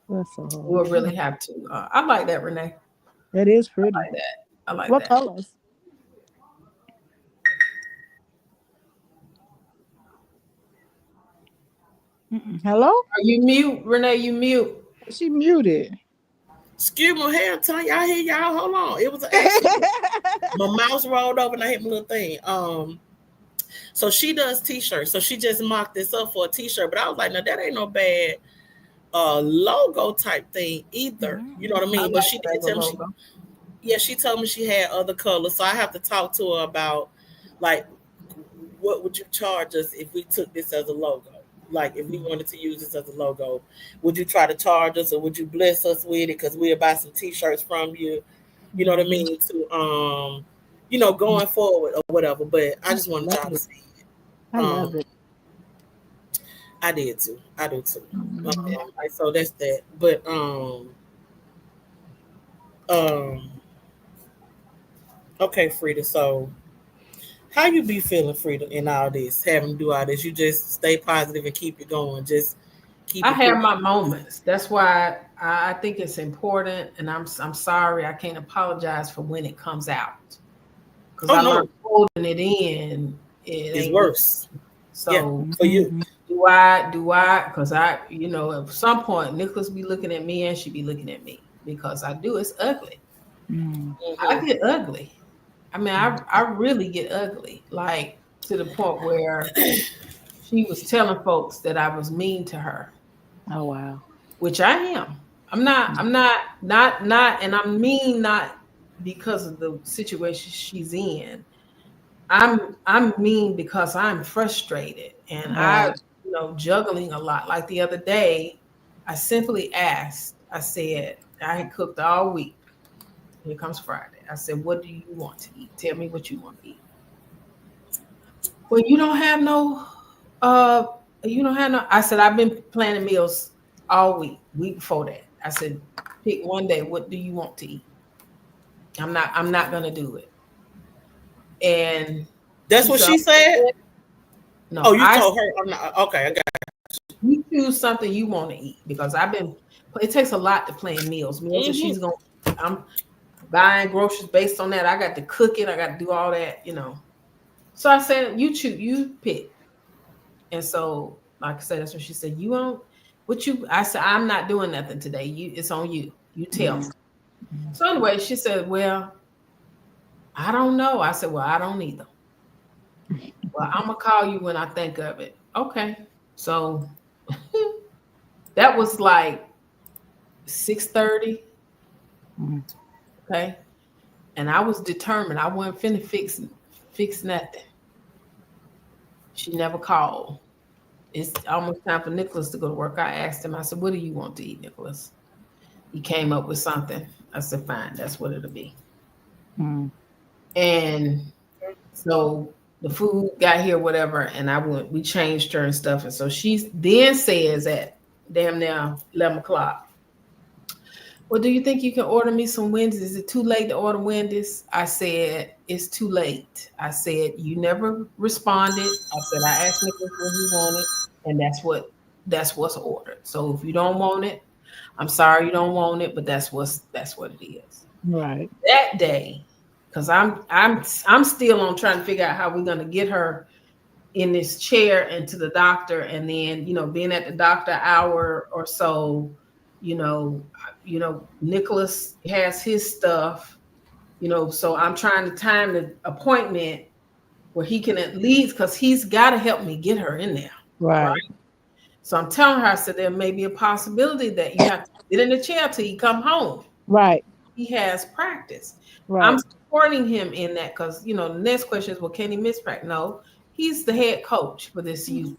we'll really have to. I like that, Renee. That is pretty. I like what that. colors? Hello? Are you mute, Renee? You mute. She muted. Excuse me, hell, time y'all hear y'all. Hold on. It was an accident. My mouse rolled over and I hit my little thing. So she does t-shirts. So she just mocked this up for a t-shirt. But I was like, no, that ain't no bad logo type thing either. You know what I mean? But she did tell me she told me she had other colors. So I have to talk to her about, like, what would you charge us if we took this as a logo? Like, if we wanted to use this as a logo, would you try to charge us or would you bless us with it? Because we'll buy some t-shirts from you. You know what I mean? To, going forward or whatever. But I just wanted y'all to see it. I love it. I did too. I do too. So that's that. But okay, Frida. So how you be feeling, Frida, in all this, having to do all this? You just stay positive and keep it going. Just keep. I have my moments. That's why I think it's important, and I'm sorry I can't apologize for when it comes out. Because I'm holding it in. It's worse. So for you. Do I? Because at some point, Nicholas be looking at me and she be looking at me because I do. It's ugly. Mm-hmm. I get ugly. I mean, I really get ugly, like to the point where she was telling folks that I was mean to her. Oh wow. Which I am. I'm not, and I'm mean not because of the situation she's in. I'm mean because I'm frustrated and I'm juggling a lot. Like the other day, I simply asked, I said, I had cooked all week. Here comes Friday. I said, what do you want to eat? Tell me what you want to eat. Well, you don't have no, I said, I've been planning meals all week before that. I said, pick one day. What do you want to eat? I'm not going to do it. And that's what she said? No. Oh, you told her. I'm not, okay, I got it. You choose something you want to eat because it takes a lot to plan meals. Mm-hmm. I'm buying groceries based on that. I got to cook it. I got to do all that, So I said, you choose, you pick. And so, like I said, that's what she said. I said, I'm not doing nothing today. It's on you. You tell me. So anyway, she said, well, I don't know. I said, well, I don't either. Well, I'm going to call you when I think of it. Okay. So that was like 6:30. Okay. And I was determined. I wasn't finna fix nothing. She never called. It's almost time for Nicholas to go to work. I asked him, I said, what do you want to eat, Nicholas? He came up with something. I said, fine, that's what it'll be. And so the food got here, whatever, and we changed her and stuff. And so she then says at damn near 11 o'clock, well, do you think you can order me some Wendy's? Is it too late to order Wendy's? I said, it's too late. I said, you never responded. I said, I asked Nicholas what he wanted, and that's what's ordered. So if you don't want it, I'm sorry you don't want it, but that's what it is. Right. That day, because I'm still on trying to figure out how we're gonna get her in this chair and to the doctor, and then being at the doctor hour or so, Nicholas has his stuff, so I'm trying to time the appointment where he can at least, because he's got to help me get her in there. Right. So I'm telling her, I said, there may be a possibility that you have to sit in the chair till you come home. Right. He has practice. Right. I'm supporting him in that because, the next question is, well, can he miss practice? No, he's the head coach for this youth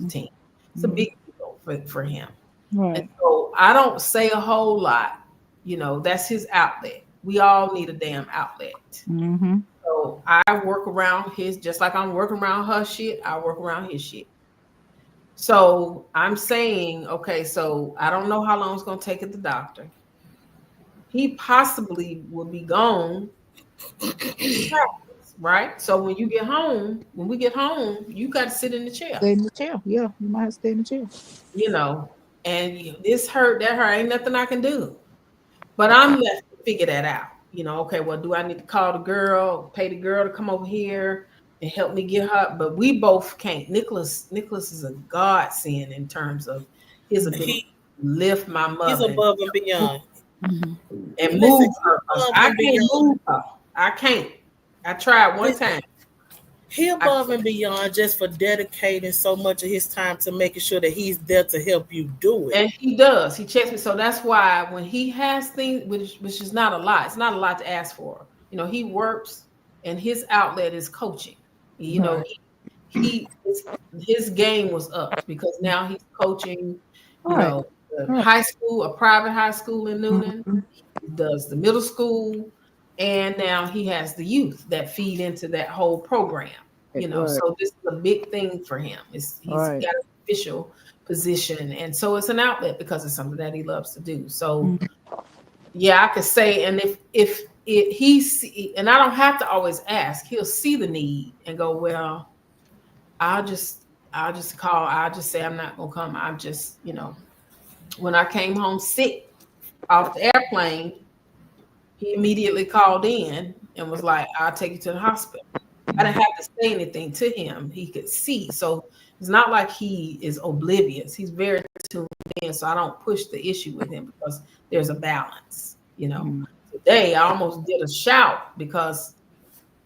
team. It's a big deal for him. Right. And so I don't say a whole lot. That's his outlet. We all need a damn outlet. Mm-hmm. So I work around his, just like I'm working around her shit, I work around his shit. So I'm saying, okay, so I don't know how long it's going to take at the doctor. He possibly will be gone, right? So when we get home, you got to sit in the chair. Stay in the chair. Yeah, you might have to stay in the chair. And this hurt, that hurt, ain't nothing I can do. But I'm left to figure that out. Okay, well, do I need to call the girl, pay the girl to come over here and help me get her? But we both can't. Nicholas is a godsend in terms of his ability to lift my mother. He's above and beyond. And move her. I can't move her. I can't. I tried one time. He above and beyond just for dedicating so much of his time to making sure that he's there to help you do it. And he does. He checks me. So that's why when he has things, which is not a lot, it's not a lot to ask for. He works and his outlet is coaching. His game was up because now he's coaching, high school, a private high school in Newnan. Mm-hmm. He does the middle school. And now he has the youth that feed into that whole program, So this is a big thing for him. He's got an official position, and so it's an outlet because it's something that he loves to do. So, yeah, I could say, and if he see, and I don't have to always ask, he'll see the need and go, well, I'll just call. I'll just say I'm not gonna come. I'm just, when I came home sick off the airplane. He immediately called in and was like, I'll take you to the hospital. I didn't have to say anything to him. He could see. So it's not like he is oblivious. He's very tuned in. So I don't push the issue with him because there's a balance. Today I almost did a shout because,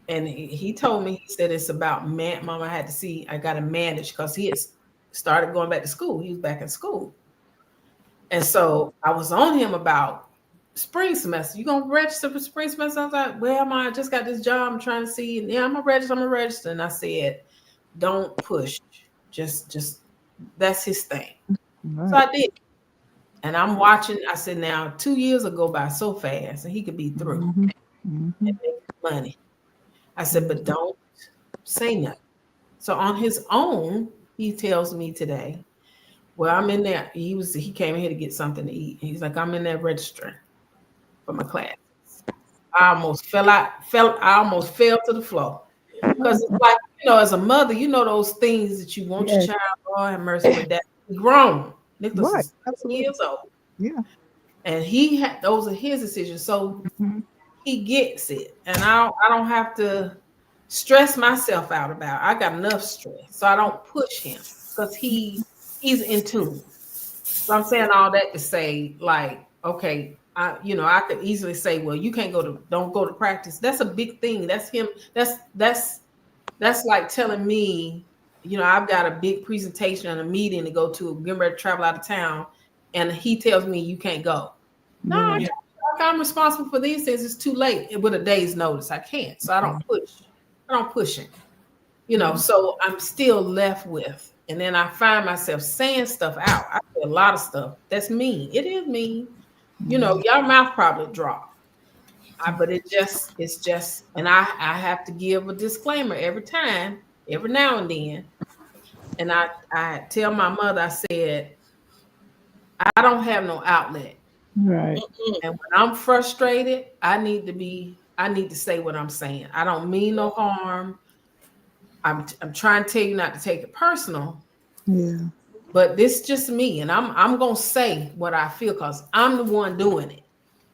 and he told me, he said it's about Mama had to see, I got to manage because he had started going back to school. He was back in school. And so I was on him about spring semester. You gonna register for spring semester? I was like, well, I just got this job. I'm trying to see. And yeah, I'm gonna register. And I said, don't push. Just that's his thing. Right. So I did. And I'm watching. I said, now 2 years will go by so fast, and he could be through and make money. I said, but don't say nothing. So on his own, he tells me today, well, I'm in there. He came in here to get something to eat. He's like, I'm in there registering for my class. I almost fell to the floor because it's like, as a mother, those things that you want your child. Lord have mercy with that. He's grown. Nicholas is years old. Yeah, and those are his decisions. So he gets it, and I don't have to stress myself out about it. I got enough stress, so I don't push him because he's in tune. So I'm saying all that to say, like, okay. I could easily say, well, you can't don't go to practice. That's a big thing. That's him. That's like telling me, I've got a big presentation and a meeting to go to, getting ready to travel out of town, and he tells me you can't go. No, I'm responsible for these things. It's too late with a day's notice. I can't. So I don't push him. So I'm still left with, and then I find myself saying stuff out. I say a lot of stuff. That's mean. It is mean. Your mouth probably dropped. But it's just, and I have to give a disclaimer every now and then. And I tell my mother, I said, I don't have no outlet. Right. And when I'm frustrated, I need to say what I'm saying. I don't mean no harm. I'm trying to tell you not to take it personal. Yeah. But this is just me, and I'm gonna say what I feel because I'm the one doing it.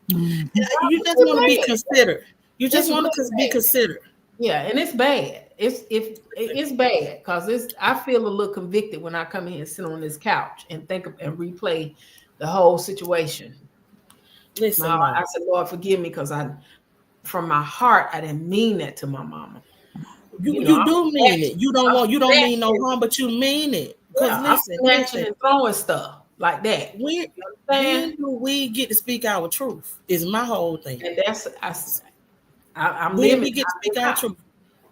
You just want to be considered. You just want to be considered. Yeah, and it's bad. It's bad because I feel a little convicted when I come in and sit on this couch and think of and replay the whole situation. Listen, I said, Lord, forgive me because from my heart, I didn't mean that to my mama. you do mean it. You don't mean no harm, but you mean it. Because I'm snatching and throwing stuff like that. When do we get to speak our truth? Is my whole thing. And I'm when living. we get to speak our truth.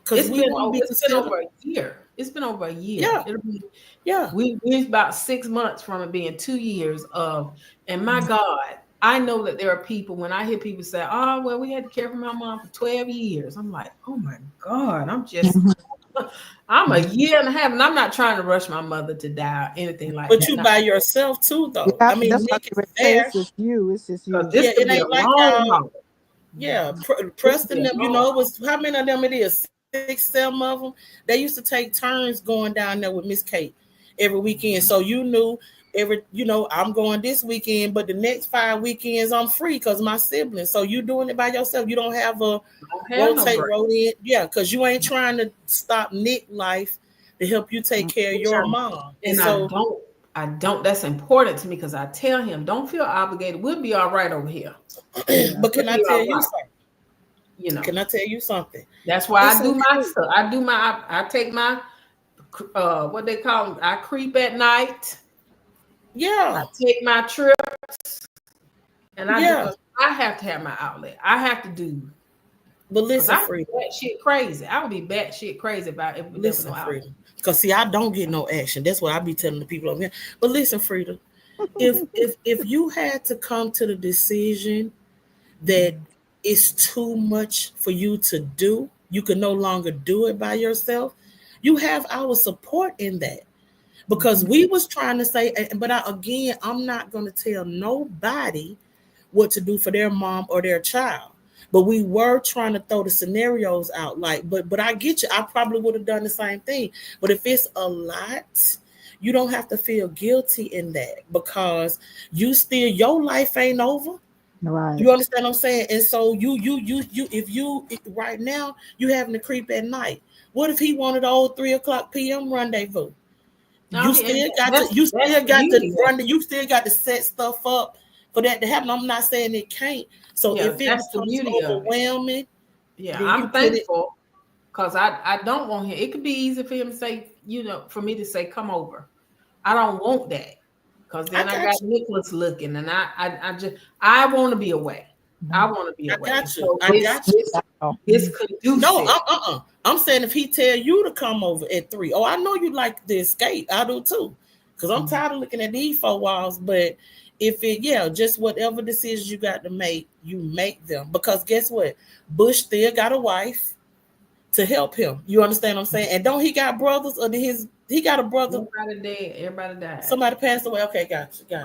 Because It's been over a year. It's been over a year. Yeah. We're about 6 months from it being 2 years of, and my God, I know that there are people, when I hear people say, oh, well, we had to care for my mom for 12 years. I'm like, oh my God, I'm a year and a half, and I'm not trying to rush my mother to die or anything like that. But you by yourself too, though. Yeah, I mean, Nick is there. It's just you. It's just you. It ain't like y'all. Yeah, Preston, them, it was how many of them it is? 6, 7 of them. They used to take turns going down there with Miss Kate every weekend. So you knew I'm going this weekend, but the next 5 weekends I'm free because my siblings. So you doing it by yourself. You don't have a roll in. Yeah, because you ain't trying to stop Nick life to help you take care of your mom. And so I don't. That's important to me because I tell him, don't feel obligated. We'll be all right over here. But can I tell you something? Can I tell you something? That's why I do my stuff. I take my what they call them. I creep at night. Yeah. I take my trips. And I have to have my outlet. I have to do. But listen, I would be batshit crazy. I would be batshit crazy about it. Listen, Frida. Because see, I don't get no action. That's what I be telling the people over here. But listen, Frida, if you had to come to the decision that it's too much for you to do, you can no longer do it by yourself, you have our support in that. Because we was trying to say, but I'm not going to tell nobody what to do for their mom or their child. But we were trying to throw the scenarios out, but I get you. I probably would have done the same thing. But if it's a lot, you don't have to feel guilty in that because your life ain't over. Right. You understand what I'm saying? And so if right now you having to creep at night, what if he wanted the old 3:00 p.m. rendezvous? You still got to set stuff up for that to happen. I'm not saying it can't. So if it becomes overwhelming, I'm thankful because I don't want him. It could be easy for him to say, for me to say, come over. I don't want that because then I got Nicholas looking, and I want to be away. I want to be away. I got you. I got you. It's conducive. No, I'm saying if he tell you to come over at 3, I know you like the escape. I do too, because I'm tired of looking at these 4 walls. But if just whatever decisions you got to make, you make them. Because guess what? Bush still got a wife to help him. You understand what I'm saying? And don't he got brothers or he got a brother? Everybody dead. Everybody died. Somebody passed away. Okay, got you.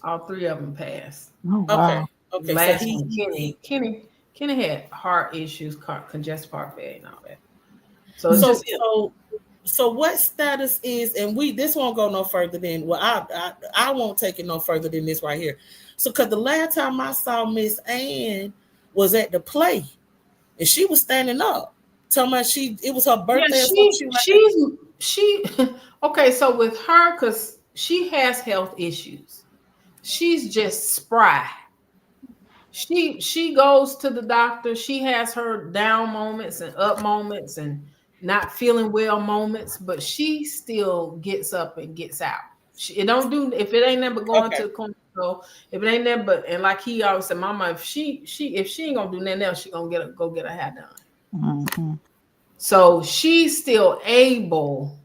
All three of them passed. Oh, wow. Okay. Last one, Kenny had heart issues, congestive heart failure, and all that. So what status is, and this won't go no further than I won't take it no further than this right here. So because the last time I saw Miss Ann was at the play, and she was standing up, telling me it was her birthday. Okay. So with her, because she has health issues, she's just spry. She goes to the doctor. She has her down moments and up moments and not feeling well moments, but she still gets up and gets out. It don't do if it ain't never going to the corner store. If it ain't never, and like he always said, Mama, if she ain't gonna do nothing else, she gonna go get her hair done. Mm-hmm. So she's still able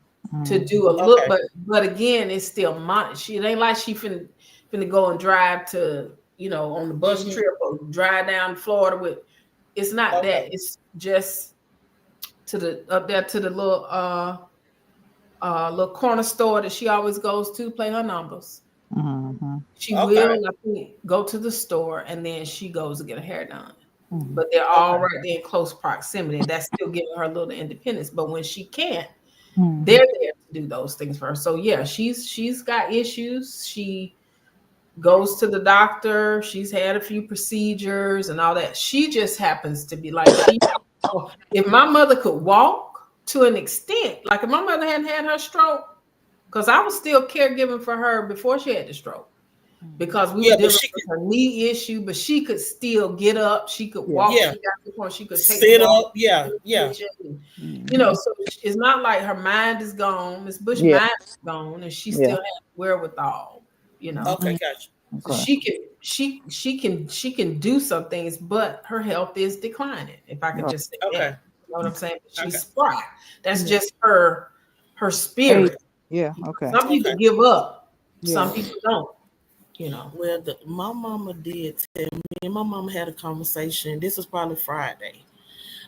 to do a look, but again, it's still it ain't like she finna go and drive to on the bus trip or drive down Florida with. It's not that. It's just up there to the little corner store that she always goes to play her numbers. Mm-hmm. She will, I think, go to the store and then she goes to get her hair done. Mm-hmm. But they're all right there in close proximity. That's still giving her a little independence. But when she can't, they're there to do those things for her. So yeah, she's got issues. She goes to the doctor. She's had a few procedures and all that. She just happens to be like If my mother could walk to an extent, like if my mother hadn't had her stroke, because I was still caregiving for her before she had the stroke, because we were dealing with her knee issue, but she could still get up. She could walk. Yeah. She got to the point she could sit up. Yeah. You know, so it's not like her mind is gone. Miss Bush mind is gone, and she still has wherewithal. You know. Okay, gotcha. Okay. She can do some things, but her health is declining. If I could just say that. You know what I'm saying? She's spry. That's just her spirit. Yeah. Okay. Some people give up. Some people don't. You know. Well, my mama did tell me, and my mama had a conversation. This was probably Friday.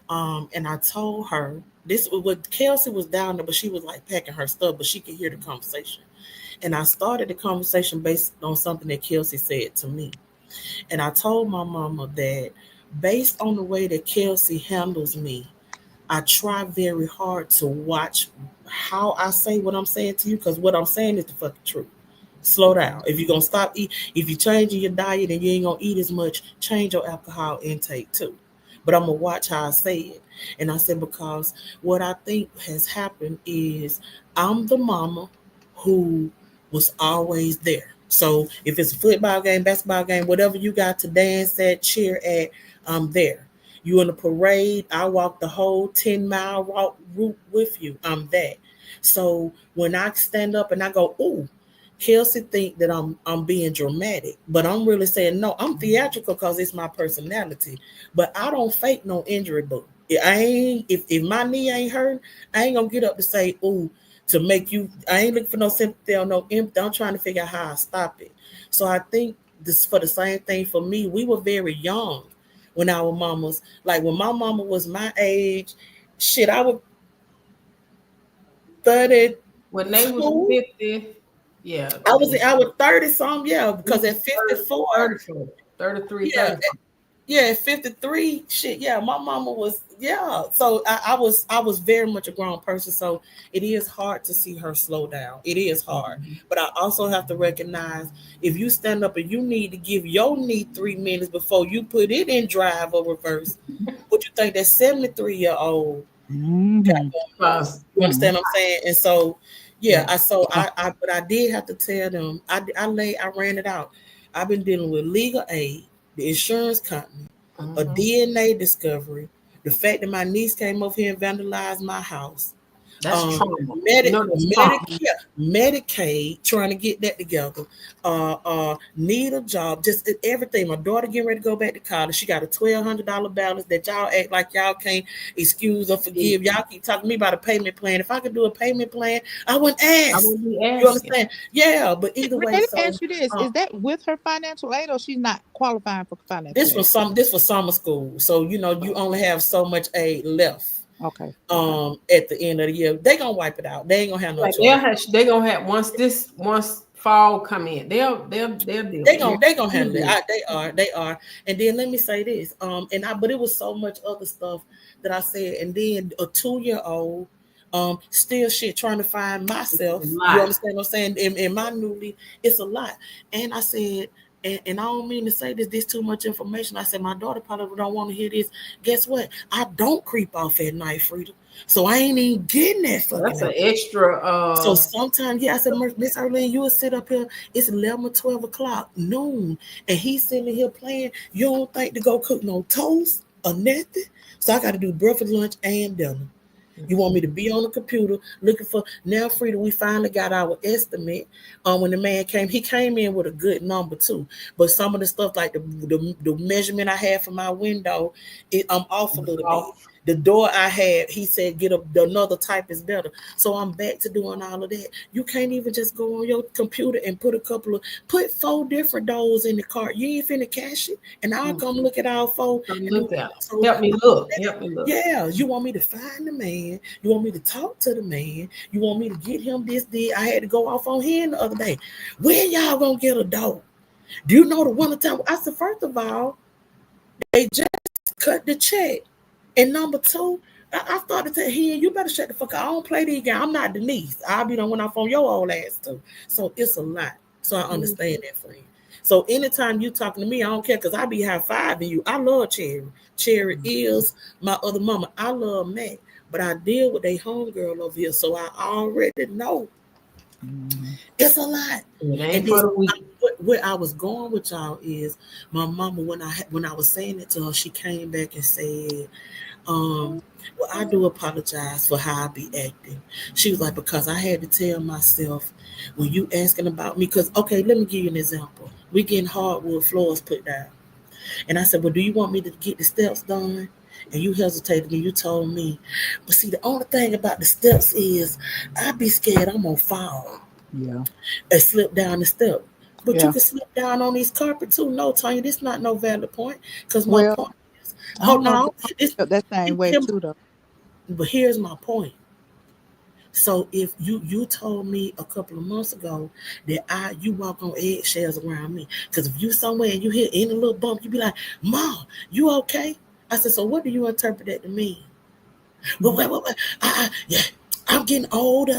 And I told her this was what Kelsey was down there, but she was like packing her stuff, but she could hear the conversation. And I started the conversation based on something that Kelsey said to me. And I told my mama that based on the way that Kelsey handles me, I try very hard to watch how I say what I'm saying to you, because what I'm saying is the fucking truth. Slow down. If you're gonna stop eat, if you're changing your diet and you ain't gonna eat as much, change your alcohol intake too. But I'm gonna watch how I say it. And I said, because what I think has happened is I'm the mama who was always there. So if it's a football game, basketball game, whatever you got to dance at, cheer at, I'm there. You in a parade, I walk the whole 10-mile route with you. I'm that. So when I stand up and I go, ooh, Kelsey think that I'm being dramatic, but I'm really saying no. I'm theatrical because it's my personality, but I don't fake no injury. But if my knee ain't hurt, I ain't gonna get up to say ooh to make you. I ain't looking for no sympathy or no empathy. I'm trying to figure out how I stop it. So I think this for the same thing for me. We were very young when our mamas, like when my mama was my age, shit, I was 30 when they was 50. Yeah, I was 30 something, because at 54, 33, at 53, shit, my mama was, so I was very much a grown person, so it is hard to see her slow down. It is hard, but I also have to recognize if you stand up and you need to give your knee 3 minutes before you put it in drive or reverse, what you think that 73-year-old got going? You understand what I'm saying? And so but I did have to tell them, I ran it out. I've been dealing with legal aid, the insurance company, a DNA discovery, the fact that my niece came over here and vandalized my house. That's trauma. Medicaid, trying to get that together. Need a job, just everything. My daughter getting ready to go back to college. She got a $1,200 balance that y'all act like y'all can't excuse or forgive. Y'all keep talking to me about a payment plan. If I could do a payment plan, I wouldn't ask. You understand? Yeah, but either way. Let me ask you this: is that with her financial aid, or she's not qualifying for financial aid? This was summer school, so you only have so much aid left. Okay. At the end of the year, they gonna wipe it out. They ain't gonna have no choice. They gonna have once fall come in, they'll deal. They gonna handle it. They are. And then let me say this. But it was so much other stuff that I said. And then a 2-year-old, still shit trying to find myself. You understand what I'm saying? In my newly, it's a lot. And I said. And I don't mean to say this too much information. I said my daughter probably don't want to hear this. Guess what? I don't creep off at night, Frida. So I ain't even getting that. That's an extra. So sometimes, I said, Miss Erlene, you will sit up here. It's 11 or 12 o'clock, noon, and he's sitting here playing. You don't think to go cook no toast or nothing? So I got to do breakfast, lunch, and dinner. You want me to be on the computer looking for now, Frida? We finally got our estimate. When the man came, he came in with a good number too. But some of the stuff like the measurement I had for my window, I'm off a little bit. The door I had, he said, get another type is better. So I'm back to doing all of that. You can't even just go on your computer and put 4 different doors in the cart. You ain't finna cash it. And I'll come look at all 4. Help me look. Yeah, you want me to find the man. You want me to talk to the man. You want me to get him this. I had to go off on him the other day. When y'all gonna get a dog? Do you know the one time? I said, first of all, they just cut the check. And number 2, I started to hear you better shut the fuck up. I don't play these games. I'm not Denise. I'll be the one off on your old ass too. So it's a lot. So I understand that for you. So anytime you talking to me, I don't care because I be high-fiving you. I love Cherry. Cherry is my other mama. I love Mac, but I deal with a homegirl over here, so I already know it's a lot. It ain't And for the weak. where I was going with y'all is my mama, when I was saying it to her, she came back and said, well, I do apologize for how I be acting. She was like, because I had to tell myself when you asking about me, because, okay, let me give you an example. We getting hardwood floors put down. And I said, well, do you want me to get the steps done? And you hesitated and you told me. But see, the only thing about the steps is I be scared I'm going to fall. Yeah. And slip down the step. But Yeah. you can slip down on these carpet too. No, Tanya, this not no valid point. Because my Well, point is, I don't know no, if that same way too, though. but here's my point. So if you told me a couple of months ago that you walk on eggshells around me, because if you somewhere and you hear any little bump, you be like, Mom, you okay? I said, so what do you interpret that to mean? But wait, yeah, I'm getting older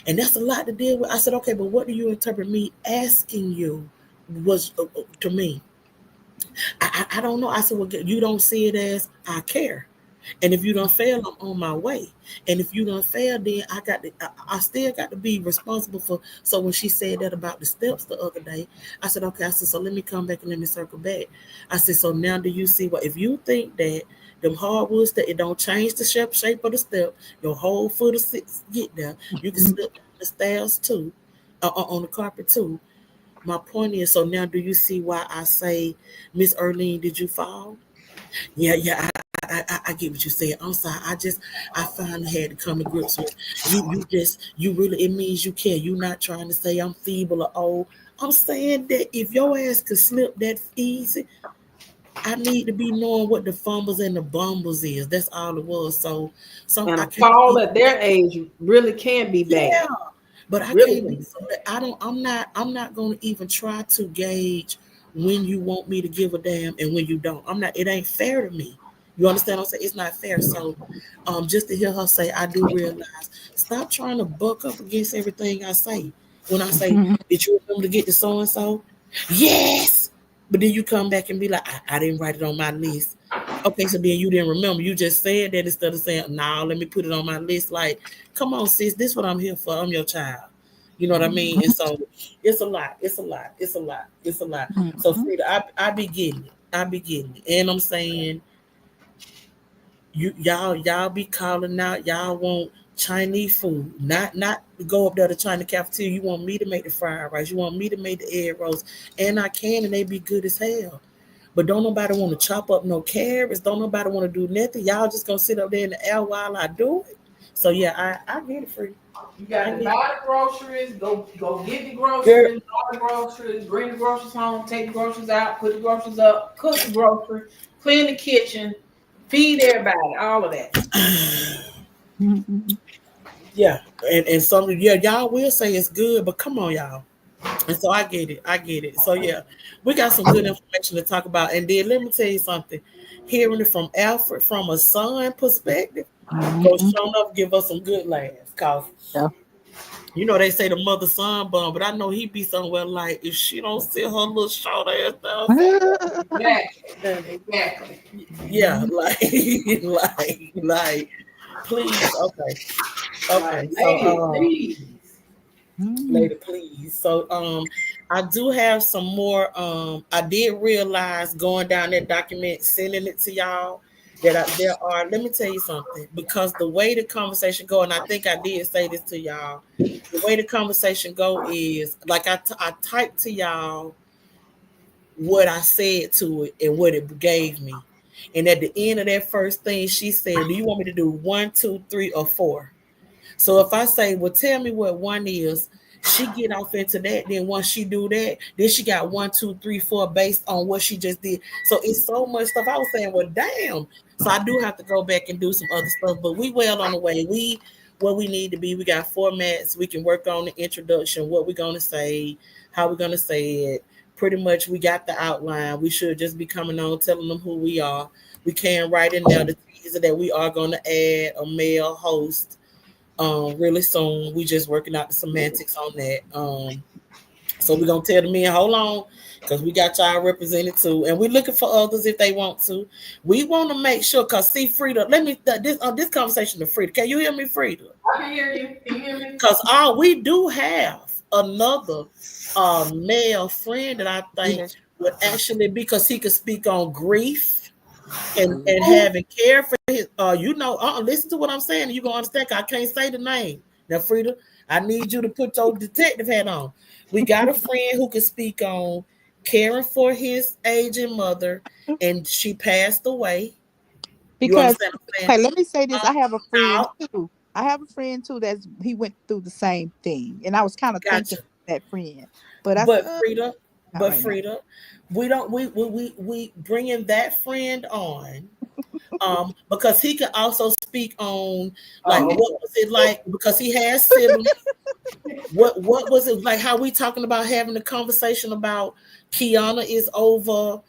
and that's a lot to deal with. I said, okay, but what do you interpret me asking you was to me? I don't know. I said, well, you don't see it as I care. And if you don't fail, I'm on my way. And if you don't fail, then I still got to be responsible for. So when she said that about the steps the other day, I said, okay, I said, so let me come back and let me circle back. I said, so now do you see what, if you think that them hardwoods that it don't change the shape of the step, your whole foot will get there, you can slip down the stairs too, on the carpet too. My point is, so now do you see why I say, Miss Erlene, did you fall? Yeah, I get what you said. I'm sorry. I finally had to come to grips with you really, it means you care. You're not trying to say I'm feeble or old. I'm saying that if your ass could slip that easy, I need to be knowing what the fumbles and the bumbles is. That's all it was. So And a fall at their age really can be bad. Yeah, but I Really? can't be so that I'm not gonna even try to gauge when you want me to give a damn and when you don't. It ain't fair to me. You understand what I'm saying? It's not fair. So just to hear her say, I do realize, stop trying to buck up against everything I say. When I say, did you remember to get the so-and-so? Yes. But then you come back and be like, I didn't write it on my list. Okay, so then you didn't remember. You just said that instead of saying, nah, let me put it on my list. Like, come on, sis, this is what I'm here for. I'm your child. You know what I mean? And so it's a lot. It's a lot. It's a lot. It's a lot. So Frida, I be getting it. I be getting it. And I'm saying, y'all be calling out. Y'all want Chinese food, not go up there to China cafeteria. You want me to make the fried rice. You want me to make the egg rolls, and I can, and they be good as hell. But don't nobody want to chop up no carrots. Don't nobody want to do nothing. Y'all just gonna sit up there in the air while I do it. So yeah, I get it free. You got to buy the groceries, go get the groceries, buy the groceries, bring the groceries home, take the groceries out, put the groceries up, cook the groceries, clean the kitchen, feed everybody, all of that. Yeah, and some y'all will say it's good, but come on, y'all. And so I get it. So yeah, we got some good information to talk about. And then let me tell you something. Hearing it from Alfred from a son perspective, go show enough give us some good laughs. Cause you know they say the mother son bun, but I know he be somewhere like if she don't sit her little short ass down. Exactly. Yeah, like please, okay. So lady, please. So I do have some more. I did realize going down that document, sending it to y'all, that there are. Let me tell you something, because the way the conversation go, and I think I did say this to y'all. The way the conversation go is like I typed to y'all what I said to it and what it gave me, and at the end of that first thing, she said, "Do you want me to do 1, 2, 3, or 4?" So if I say, well, tell me what 1 is, she get off into that. Then once she do that, then she got 1, 2, 3, 4 based on what she just did. So it's so much stuff. I was saying, well, damn. So I do have to go back and do some other stuff, but we well on the way. Where we need to be. We got formats. We can work on the introduction, what we're going to say, how we're going to say it. Pretty much we got the outline. We should just be coming on, telling them who we are. We can write in there the teaser that we are going to add a male host really soon. We just working out the semantics on that. So we're gonna tell the men, hold on, because we got y'all represented too, and we're looking for others if they want to. We want to make sure, cause see, Frida, let me this conversation to Frida. Can you hear me, Frida? I can hear you. Can you hear me? Because we do have another male friend that I think would actually, because he could speak on grief and having care for his listen to what I'm saying, you're gonna understand. I can't say the name. Now, Frida, I need you to put your detective hat on. We got a friend who can speak on caring for his aging mother, and she passed away. Because okay, let me say this. I have a friend too. He went through the same thing, and I was kind of thinking that friend. Frida, we bringing that friend on, because he can also speak on like what was it like, because he has siblings. What was it like? How we talking about having a conversation about Kiana is over.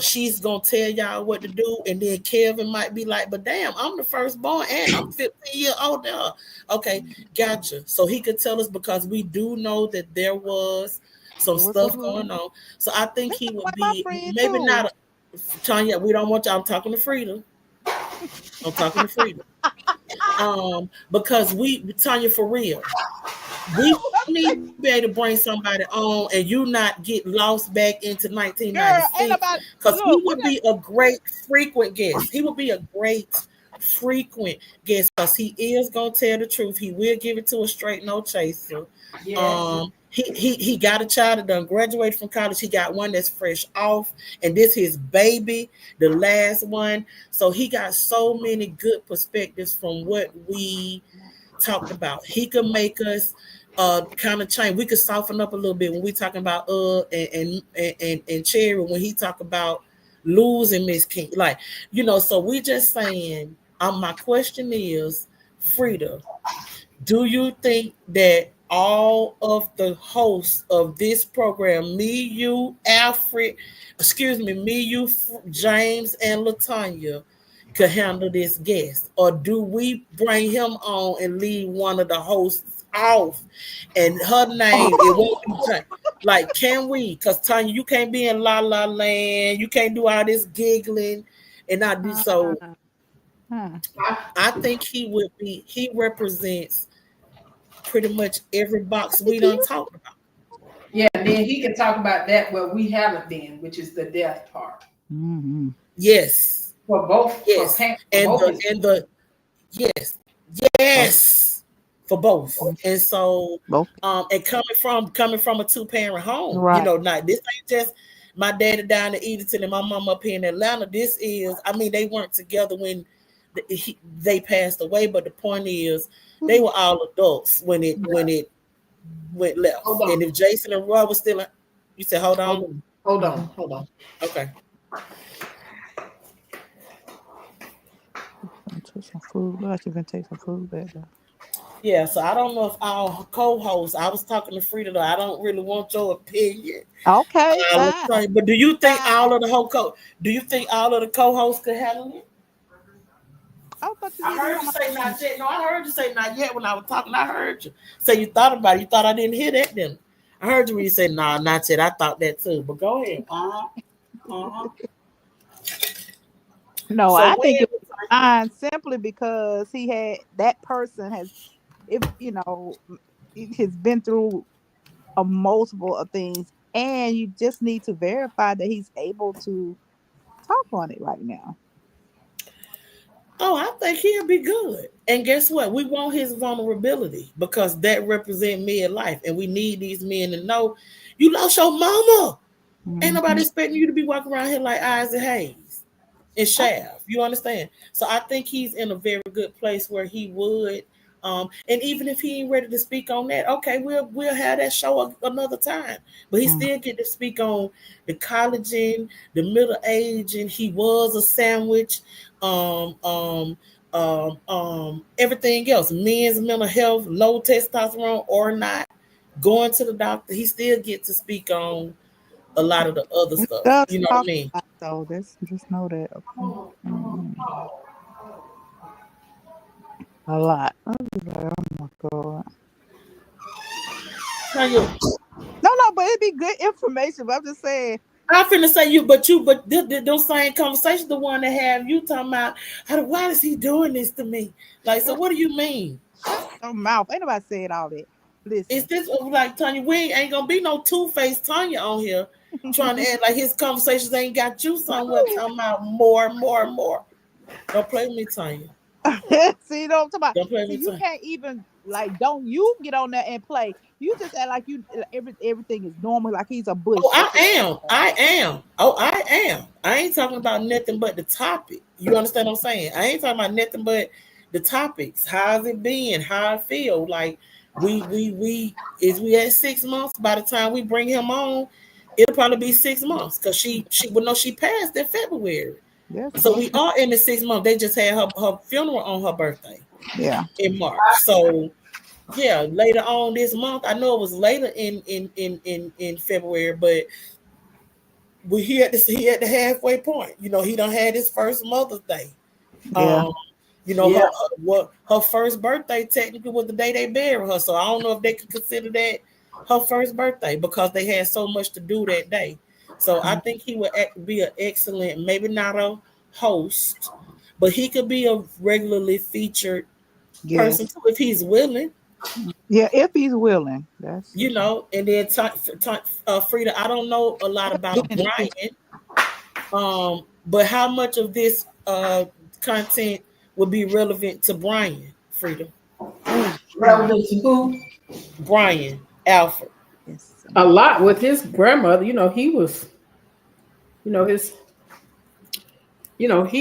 She's gonna tell y'all what to do, and then Kevin might be like, "But damn, I'm the firstborn, and I'm 15 years old now." Okay, gotcha. So he could tell us, because we do know that there was some stuff going on. So I think he would be maybe not. Tanya, we don't want y'all. I'm talking to Frida. Because Tanya, for real, we need to be able to bring somebody on and you not get lost back into 1996, because he would be a great frequent guest. He would be a great frequent guest because he is gonna tell the truth. He will give it to a straight no chaser. Yes. He got a child that done graduated from college. He got one that's fresh off, and this his baby, the last one. So he got so many good perspectives from what we talked about. He could make us kind of change. We could soften up a little bit when we talking about and Cherry, when he talk about losing Miss King. Like, so we just saying, my question is, Frida, do you think that all of the hosts of this program, me, you, James, and LaTanya, could handle this guest? Or do we bring him on and leave one of the hosts off, and her name it won't be changed? Like, can we? Because Tanya, you can't be in La La Land, you can't do all this giggling and not do so. I think he represents pretty much every box we done talked about. Yeah, and then he can talk about that where we haven't been, which is the death part. Mm-hmm. Yes. For both. Yes. Yes. For both. And so both. And coming from a 2-parent home, right. This ain't just my daddy down in Edenton and my mom up here in Atlanta. This is, they weren't together when they passed away, but the point is they were all adults when it went left. And if Jason and Roy was still, you said, hold on. Okay. Take some food. Like you can take some food back there. Yeah, so I don't know if our co-host, I was talking to Frida, though. I don't really want your opinion. Okay. But do you think all of the co-hosts could handle it? I heard you say not yet. No, I heard you say not yet when I was talking. I heard you say you thought about it. You thought I didn't hear that then. I heard you when you said, nah, not yet. I thought that too. But go ahead. No, so I think it was fine simply because that person has been through a multiple of things, and you just need to verify that he's able to talk on it right now. Oh, I think he'll be good. And guess what? We want his vulnerability because that represents midlife. And we need these men to know you lost your mama. Mm-hmm. Ain't nobody expecting you to be walking around here like Isaac Hayes and Shaft. You understand? So I think he's in a very good place where he would. And even if he ain't ready to speak on that, okay, we'll have that show another time. But he still get to speak on the colleging, the middle aging. He was a sandwich. Everything else, men's mental health, low testosterone or not, going to the doctor, he still gets to speak on a lot of the other stuff. You know what I mean? So just know that. A lot. Oh my God. No, but be good information, but I'm just saying. I'm finna say but those same conversations, the one that have you talking about, why is he doing this to me? Like, so what do you mean? No mouth. Ain't nobody said all that. Listen. Is this like Tanya? We ain't gonna be no two-faced Tanya on here trying to act like his conversations ain't got you somewhere talking about more. Don't play with me, Tanya. See, you know what I'm talking about? Don't play with me, You Tanya. can't even don't you get on there and play. You just act like you everything is normal, like he's a bush. Oh, I am. I ain't talking about nothing but the topic. You understand what I'm saying? I ain't talking about nothing but the topics. How's it been? How I feel? Like we at 6 months. By the time we bring him on, it'll probably be 6 months because she passed in February. Yes. So we are in the 6 months. They just had her funeral on her birthday. Yeah. In March. So yeah, later on this month. I know it was later in February, but he at the halfway point. You know, he done had his first Mother's Day. Yeah. Her first birthday technically was the day they buried her. So I don't know if they could consider that her first birthday because they had so much to do that day. So I think he would be an excellent, maybe not a host, but he could be a regularly featured person too if he's willing. Yeah, if he's willing. That's and then Frida, I don't know a lot about Brian. But how much of this content would be relevant to Brian, Frida? Relevant to who? Brian Alford. Yes. A lot with his grandmother. He was, he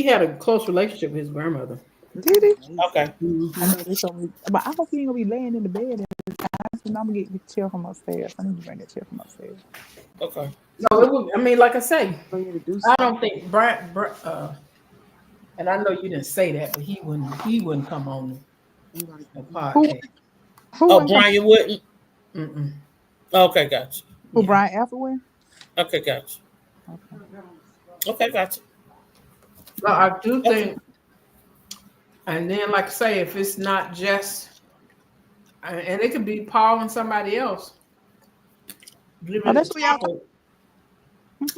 had a close relationship with his grandmother. Did he? Okay. But I hope he ain't gonna be laying in the bed at the time. So I'm gonna get the chair from upstairs. I need to bring the chair from upstairs. Okay. No, it would. I mean, like I say, I don't think Brian. And I know you didn't say that, but he wouldn't come on the podcast. Brian wouldn't. Mm-mm. Okay, gotcha. Who Brian Alford? Okay, gotcha. Okay, gotcha. No, I do think. And then, like I say, if it's not just, and it could be Paul and somebody else. That's what y'all.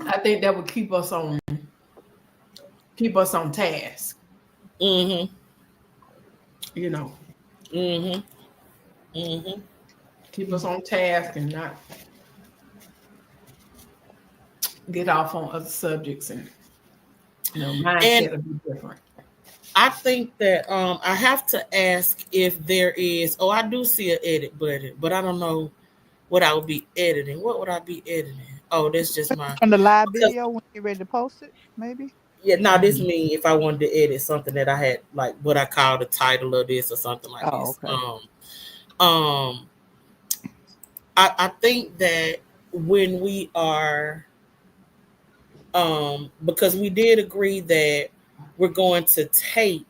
I think that would keep us on task. Mm-hmm. Keep us on task and not get off on other subjects and mindset will be different. I think that I have to ask if there is. I do see an edit button, but I don't know what I would be editing. What would I be editing? Oh, that's just my from the live video when you're ready to post it, maybe. Yeah, no, this means if I wanted to edit something that I had, like what I call the title of this or something like this. Okay. I think that when we are, because we did agree that we're going to tape,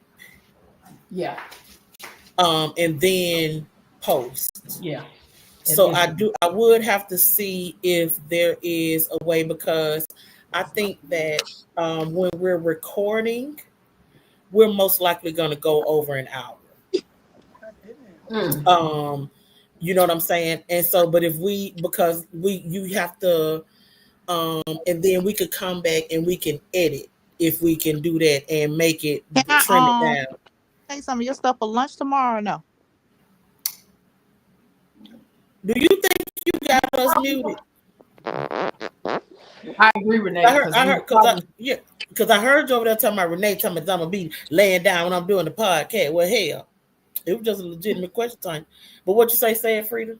and then post. Yeah. So I would have to see if there is a way, because I think that when we're recording, we're most likely going to go over an hour. You know what I'm saying? And so, but if you have to, and then we could come back and we can edit if we can do that and make it trim it down. Take some of your stuff for lunch tomorrow or no? Do you think you got us muted? I agree, Renee. Because I heard you over there talking about Renee talking about I'm gonna be laying down when I'm doing the podcast. Well, hell, it was just a legitimate question time. But what you say it, Frida?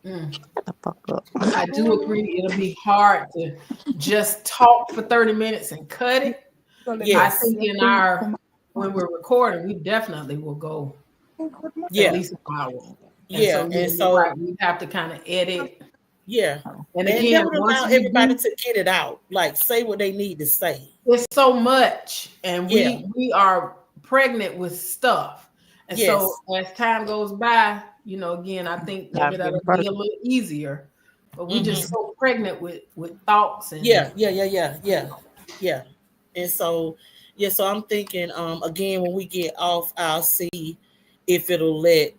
I do agree. It'll be hard to just talk for 30 minutes and cut it. Yes. I think when we're recording, we definitely will go at least an hour. And so we have to kind of edit. Yeah. And again, allow everybody to get it out, like say what they need to say. It's so much, and we are pregnant with stuff. And so as time goes by, again, I think maybe that'll be a little easier. But we just so pregnant with thoughts and yeah. And so so I'm thinking again, when we get off, I'll see if it'll let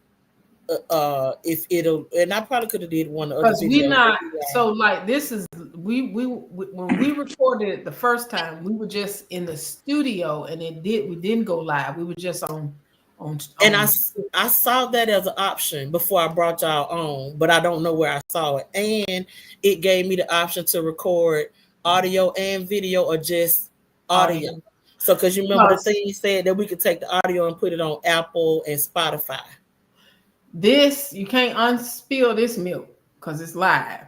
if it'll, and I probably could have did one of the other Because we videos. not so like this is we when we recorded it the first time, we were just in the studio and we didn't go live. We were just on and I saw that as an option before I brought y'all on, but I don't know where I saw it. And it gave me the option to record audio and video or just audio. So because you remember the thing you said that we could take the audio and put it on Apple and Spotify. This you can't unspill this milk because it's live.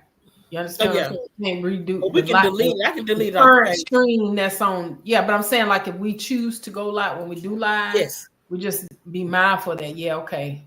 You understand? Yeah. You can't redo. Well, we can delete it. I can delete it. Current stream that's on. Yeah, but I'm saying like if we choose to go live when we do live, yes, we just be mindful of that. Yeah, okay.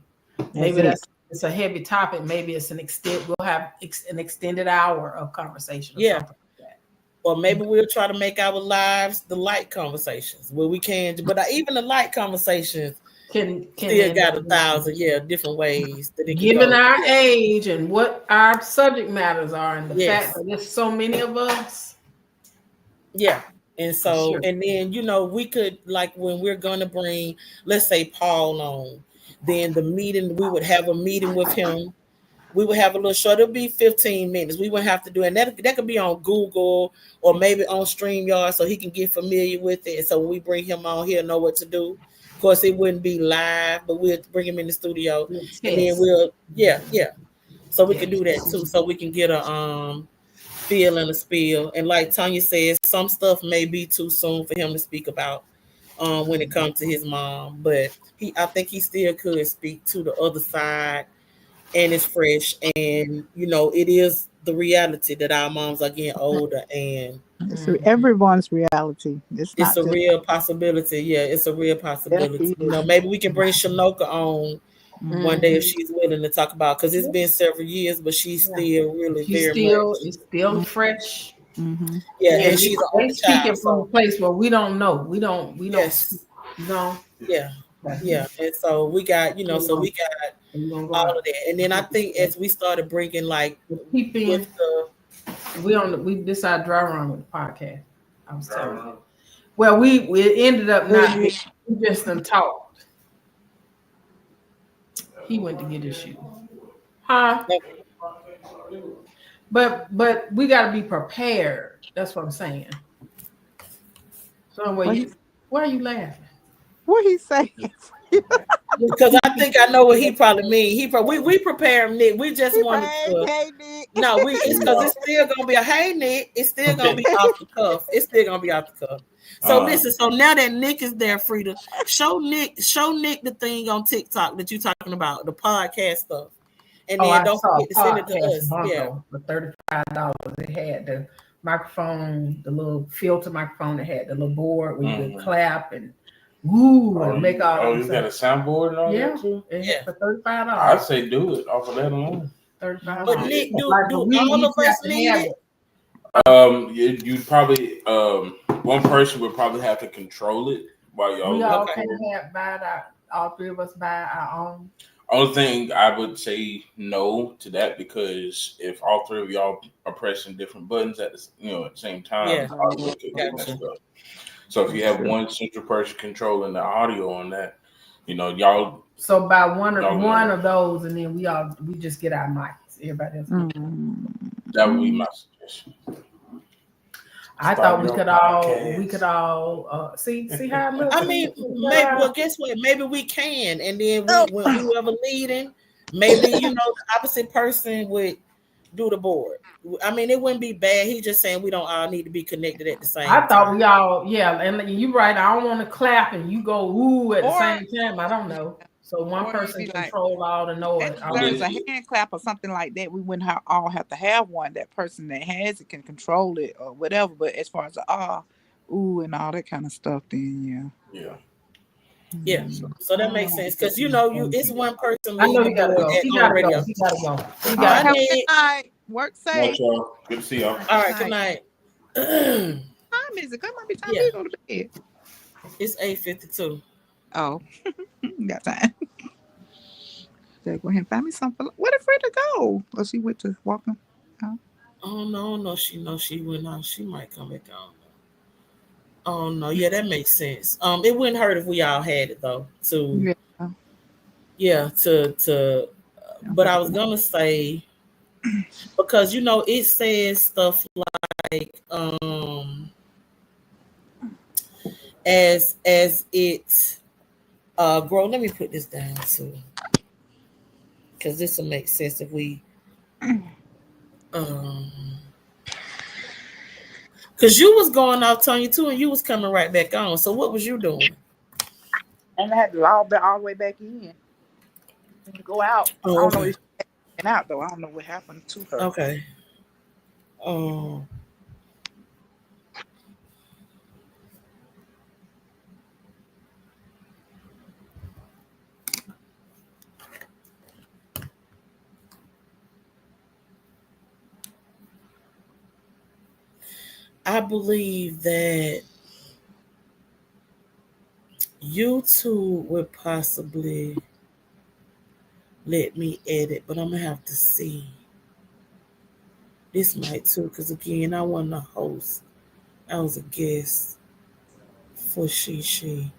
Maybe it's a heavy topic. Maybe it's we'll have an extended hour of conversation. Or something like that. Or maybe we'll try to make our lives the light conversations where we can. But even the light conversations can still got 1,000 different ways that it given our age and what our subject matters are and the fact that there's so many of us. Yeah. And so and then we could, like, when we're gonna bring, let's say, Paul on, then the meeting, we would have a meeting with him. We would have a little short, it'll be 15 minutes. We wouldn't have to do it. And that could be on Google or maybe on StreamYard so he can get familiar with it. And so when we bring him on, he'll know what to do. Of course, it wouldn't be live, but we'll bring him in the studio. And then we'll, So we can do that too. So we can get a feel and a spill. And like Tanya says, some stuff may be too soon for him to speak about when it comes to his mom. But I think he still could speak to the other side. And it's fresh, and it is the reality that our moms are getting older, and it's everyone's reality. It's a real possibility. Yeah, it's a real possibility. Maybe we can bring Shanoka on one day if she's willing to talk about, because it's been several years, but she's still really it's still fresh. Mm-hmm. Yeah, and she's speaking from a place where we don't know. We don't. Yeah, and so we got, so we got all of that, and then I think as we started bringing like this is our dry run with the podcast. I was telling you. Well, we ended up not. We just done talked. He went to get his shoe, huh? But we got to be prepared. That's what I'm saying. So why are you laughing? What he saying? Because I think I know what he probably mean. We prepare him, Nick. We just wanted to. Hey, Nick. No, it's because it's still gonna be a hey, Nick. It's still gonna be off the cuff. It's still gonna be off the cuff. So listen. So now that Nick is there, Frida, show Nick the thing on TikTok that you're talking about, the podcast stuff, and then don't forget to send it to us. For $35, it had the microphone, the little filter microphone. It had the little board where you could clap and. Make all. You got a soundboard and all that too? Yeah, for $35. I'd say do it off of that alone. $35. But Nick, do all of us need it? You'd probably one person would probably have to control it while y'all. We all can all three of us buy our own. Only thing I would say no to that, because if all three of y'all are pressing different buttons at the same time, So if you have one central person controlling the audio on that, y'all. So by one of those, and then we just get our mics. Everybody else. That would be my suggestion. I thought we could all see how it looks. I mean, guess what? Maybe we can, and then when whoever leading, maybe the opposite person would do the board. I mean, it wouldn't be bad. He's just saying we don't all need to be connected at the same time. I thought we all, and you're right. I don't want to clap and you go ooh at the same time. I don't know. So one person control all the noise. If there's a hand clap or something like that, we wouldn't all have to have one. That person that has it can control it or whatever. But as far as the ooh, and all that kind of stuff, then yeah. So that makes sense, because it's one person. I know you gotta go. He gotta go. Have a good night. Work safe. Good to see y'all. All right. Good night. Time is it? Come on, be time to go to bed. It's 8:52. Oh, got time. Go ahead and find me something. Where did Frida go? Oh, she went to walking. Oh no, she went out. She might come back on. Oh no, yeah, that makes sense. It wouldn't hurt if we all had it though. To but I was gonna say because it says stuff like as it grow. Let me put this down too, because this will make sense if we because you was going off, Tanya, too, and you was coming right back on. So what was you doing? And I had to log back all the way back in. When you go out, I don't know if she's out though. I don't know what happened to her. Okay. I believe that YouTube would possibly let me edit, but I'm gonna have to see. This might too, because again, I wasn't a host. I was a guest for she.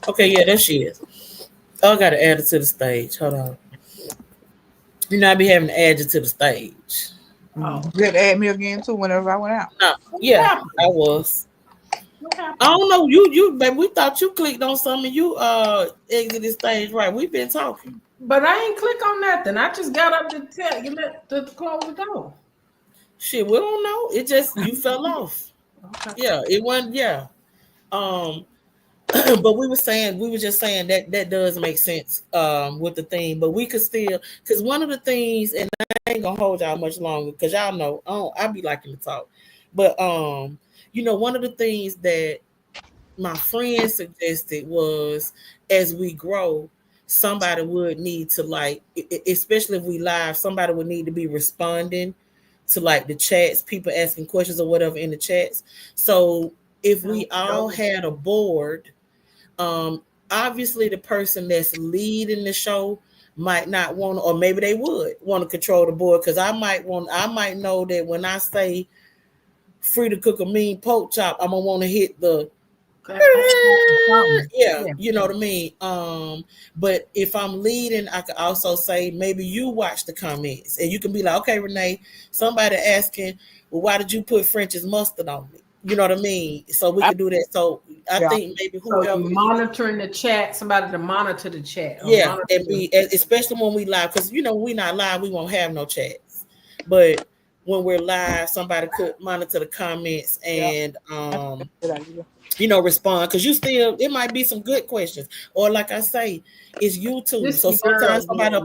Okay, yeah, there she is. Oh, I gotta add it to the stage. Hold on. I be having to add you to the stage. Oh, you had to add me again too whenever I went out. No, yeah, I was. I don't know. You, baby. We thought you clicked on something. You exited stage right. We've been talking, but I ain't click on nothing. I just got up to tell you to close the door. Shit, we don't know. It just you fell off. Okay. Yeah, it went. Yeah. But we were just saying that does make sense with the theme, but we could still, because one of the things, and I ain't gonna hold y'all much longer because y'all know I be liking to talk, but one of the things that my friend suggested was as we grow, somebody would need to, like, especially if we live, somebody would need to be responding to like the chats, people asking questions or whatever in the chats. So if we all had a board, obviously the person that's leading the show might not want to, or maybe they would want to control the board, because I might know that when I say free to cook a mean pork chop, I'm gonna want to hit the yeah, you know what I mean. But if I'm leading, I could also say maybe you watch the comments and you can be like, okay, Renee, somebody asking, well, why did you put French's mustard on it? You know what I mean? So we could do that. So I think maybe whoever monitoring the chat, somebody to monitor the chat. Yeah, and especially when we live, because we not live, we won't have no chats. But when we're live, somebody could monitor the comments and respond, because it might be some good questions, or like I say, it's YouTube. So sometimes somebody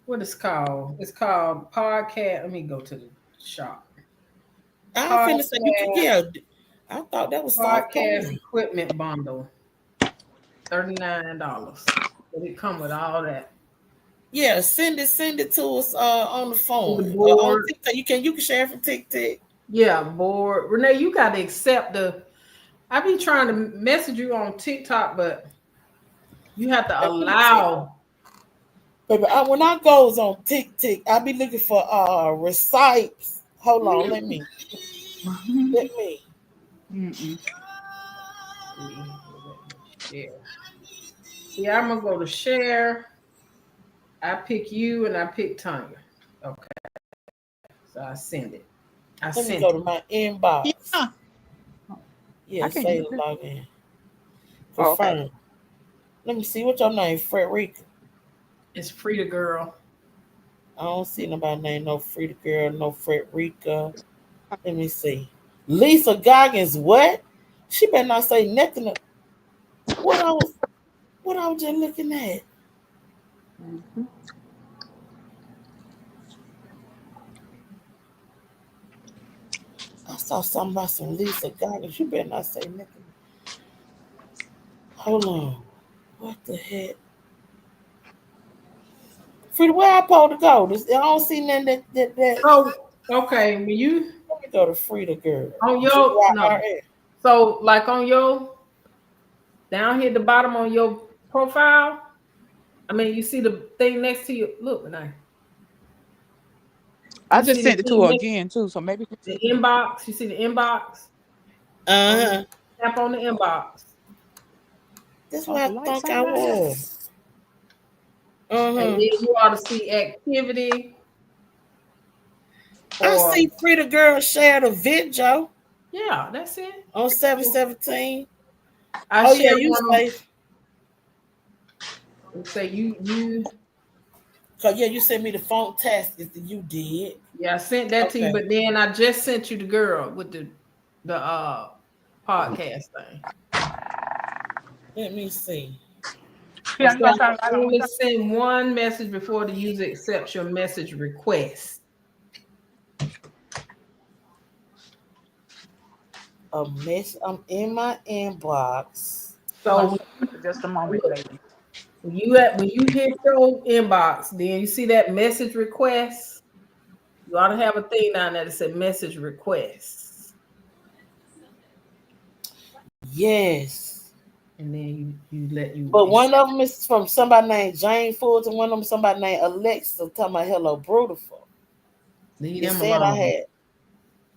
what is called? It's called podcast. Let me go to the shop. I finna say you can. Yeah, I thought that was podcast equipment bundle, $39. But it come with all that. Yeah, send it to us on the phone. On TikTok. You can share from TikTok. Yeah, board. Renee, you got to accept I be trying to message you on TikTok, but you have to allow. Baby, when I goes on TikTok, I be looking for recites. Hold on, let me. Share. Yeah, I'm gonna go to share. I pick you and I pick Tanya. Okay. So I send it. Let me go to my inbox. Yeah, say log in. Confirm. Okay. Let me see, what's your name? Frederica. It's Frida Girl. I don't see nobody named no Frida Girl, no Frederica. Let me see. Lisa Goggins, what? She better not say nothing. What I was just looking at. Mm-hmm. I saw something about some Lisa Goggins. You better not say nothing. Hold on. What the heck? Frida, where I supposed to go? I don't see nothing that. Oh, okay. Let me go to Frida Girl. On your no. So like on your Down here at the bottom on your profile. I mean, you see the thing next to you. Look, Renee. I just sent it to her again too, so maybe the inbox. You see the inbox? Uh-huh. Tap on the inbox. That's what I think I was. And then you ought to see activity. I see Frida Girl shared a video. Yeah, that's it. On 7/17. Oh yeah, you safe. Say you. Cause yeah, you sent me the phone test. You did. Yeah, I sent that to you, but then I just sent you the girl with the podcast thing. Let me see. Only send one message before the user accepts your message request. A mess. I'm in my inbox. So just a moment, lady. When you hit your inbox, then you see that message request. You ought to have a thing down there that said message requests. Yes. And then you let you. But one of them is from somebody named Jane Foods, and one of them somebody named Alexa talking about Hello Brutiful. Leave It them said alone. I had.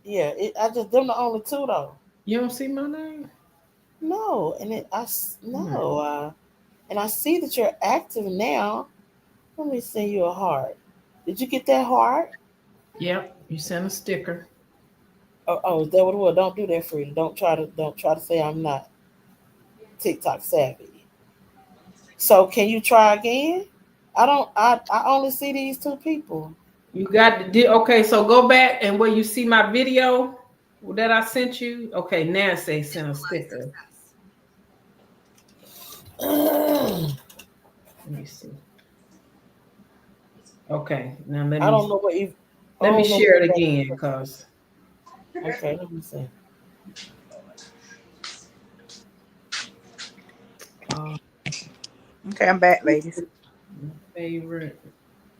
Yeah, I just them the only two though. You don't see my name? No, and and I see that you're active now. Let me send you a heart. Did you get that heart? Yep, you sent a sticker. Oh, is that what it was? Don't do that, Frida. Don't try to say I'm not TikTok savvy. So can you try again? I only see these two people. You got to okay, so go back and where you see my video that I sent you. Okay, now it says send a sticker. Let me see. Okay, now let me. I don't know what you. Let me share it again, because. Okay, let me see. Okay, I'm back, ladies. Favorite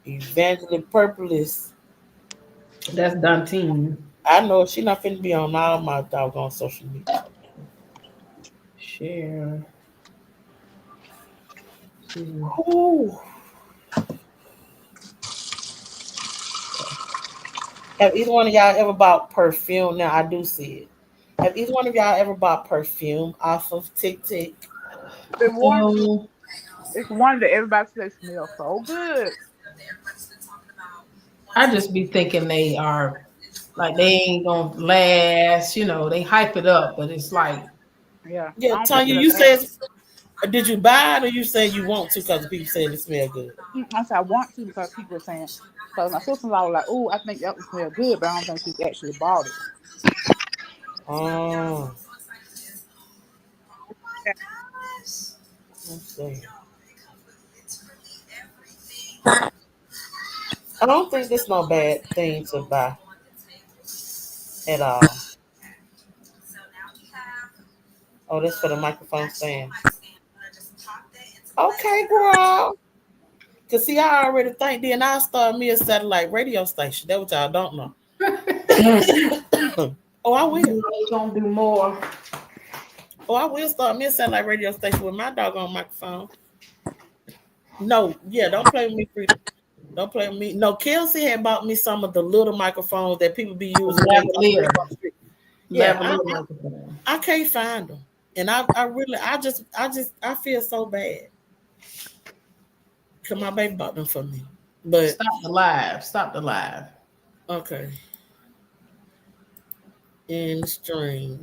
Evangeline Purpleist. That's Dantine. I know she not finna be on all my doggone social media. Share. Ooh. Have either one of y'all ever bought perfume? Now I do see it. Have either one of y'all ever bought perfume off of TikTok? It's one that everybody says smells so good. I just be thinking they are like they ain't gonna last, they hype it up, but it's like yeah. Tanya, you said did you buy it or you said you want to because people saying it smell good? I said I want to because people are saying. Because my sister-in-law was like, "Oh, I think that would smell good," but I don't think she's actually bought it. Oh. Let's see. I don't think it's no bad thing to buy at all. Oh, that's for the microphone stand. Okay, girl. Cause see, I already think then I'll start me a satellite radio station. That's what y'all don't know. Oh, I will. You're gonna do more. Oh, I will start me a satellite radio station with my doggone microphone. No, yeah, don't play with me, Frida. Don't play with me. No, Kelsey had bought me some of the little microphones that people be using. Yeah, I can't find them, and I feel so bad. Cause my baby bought them for me. But Stop the live. Okay. In stream.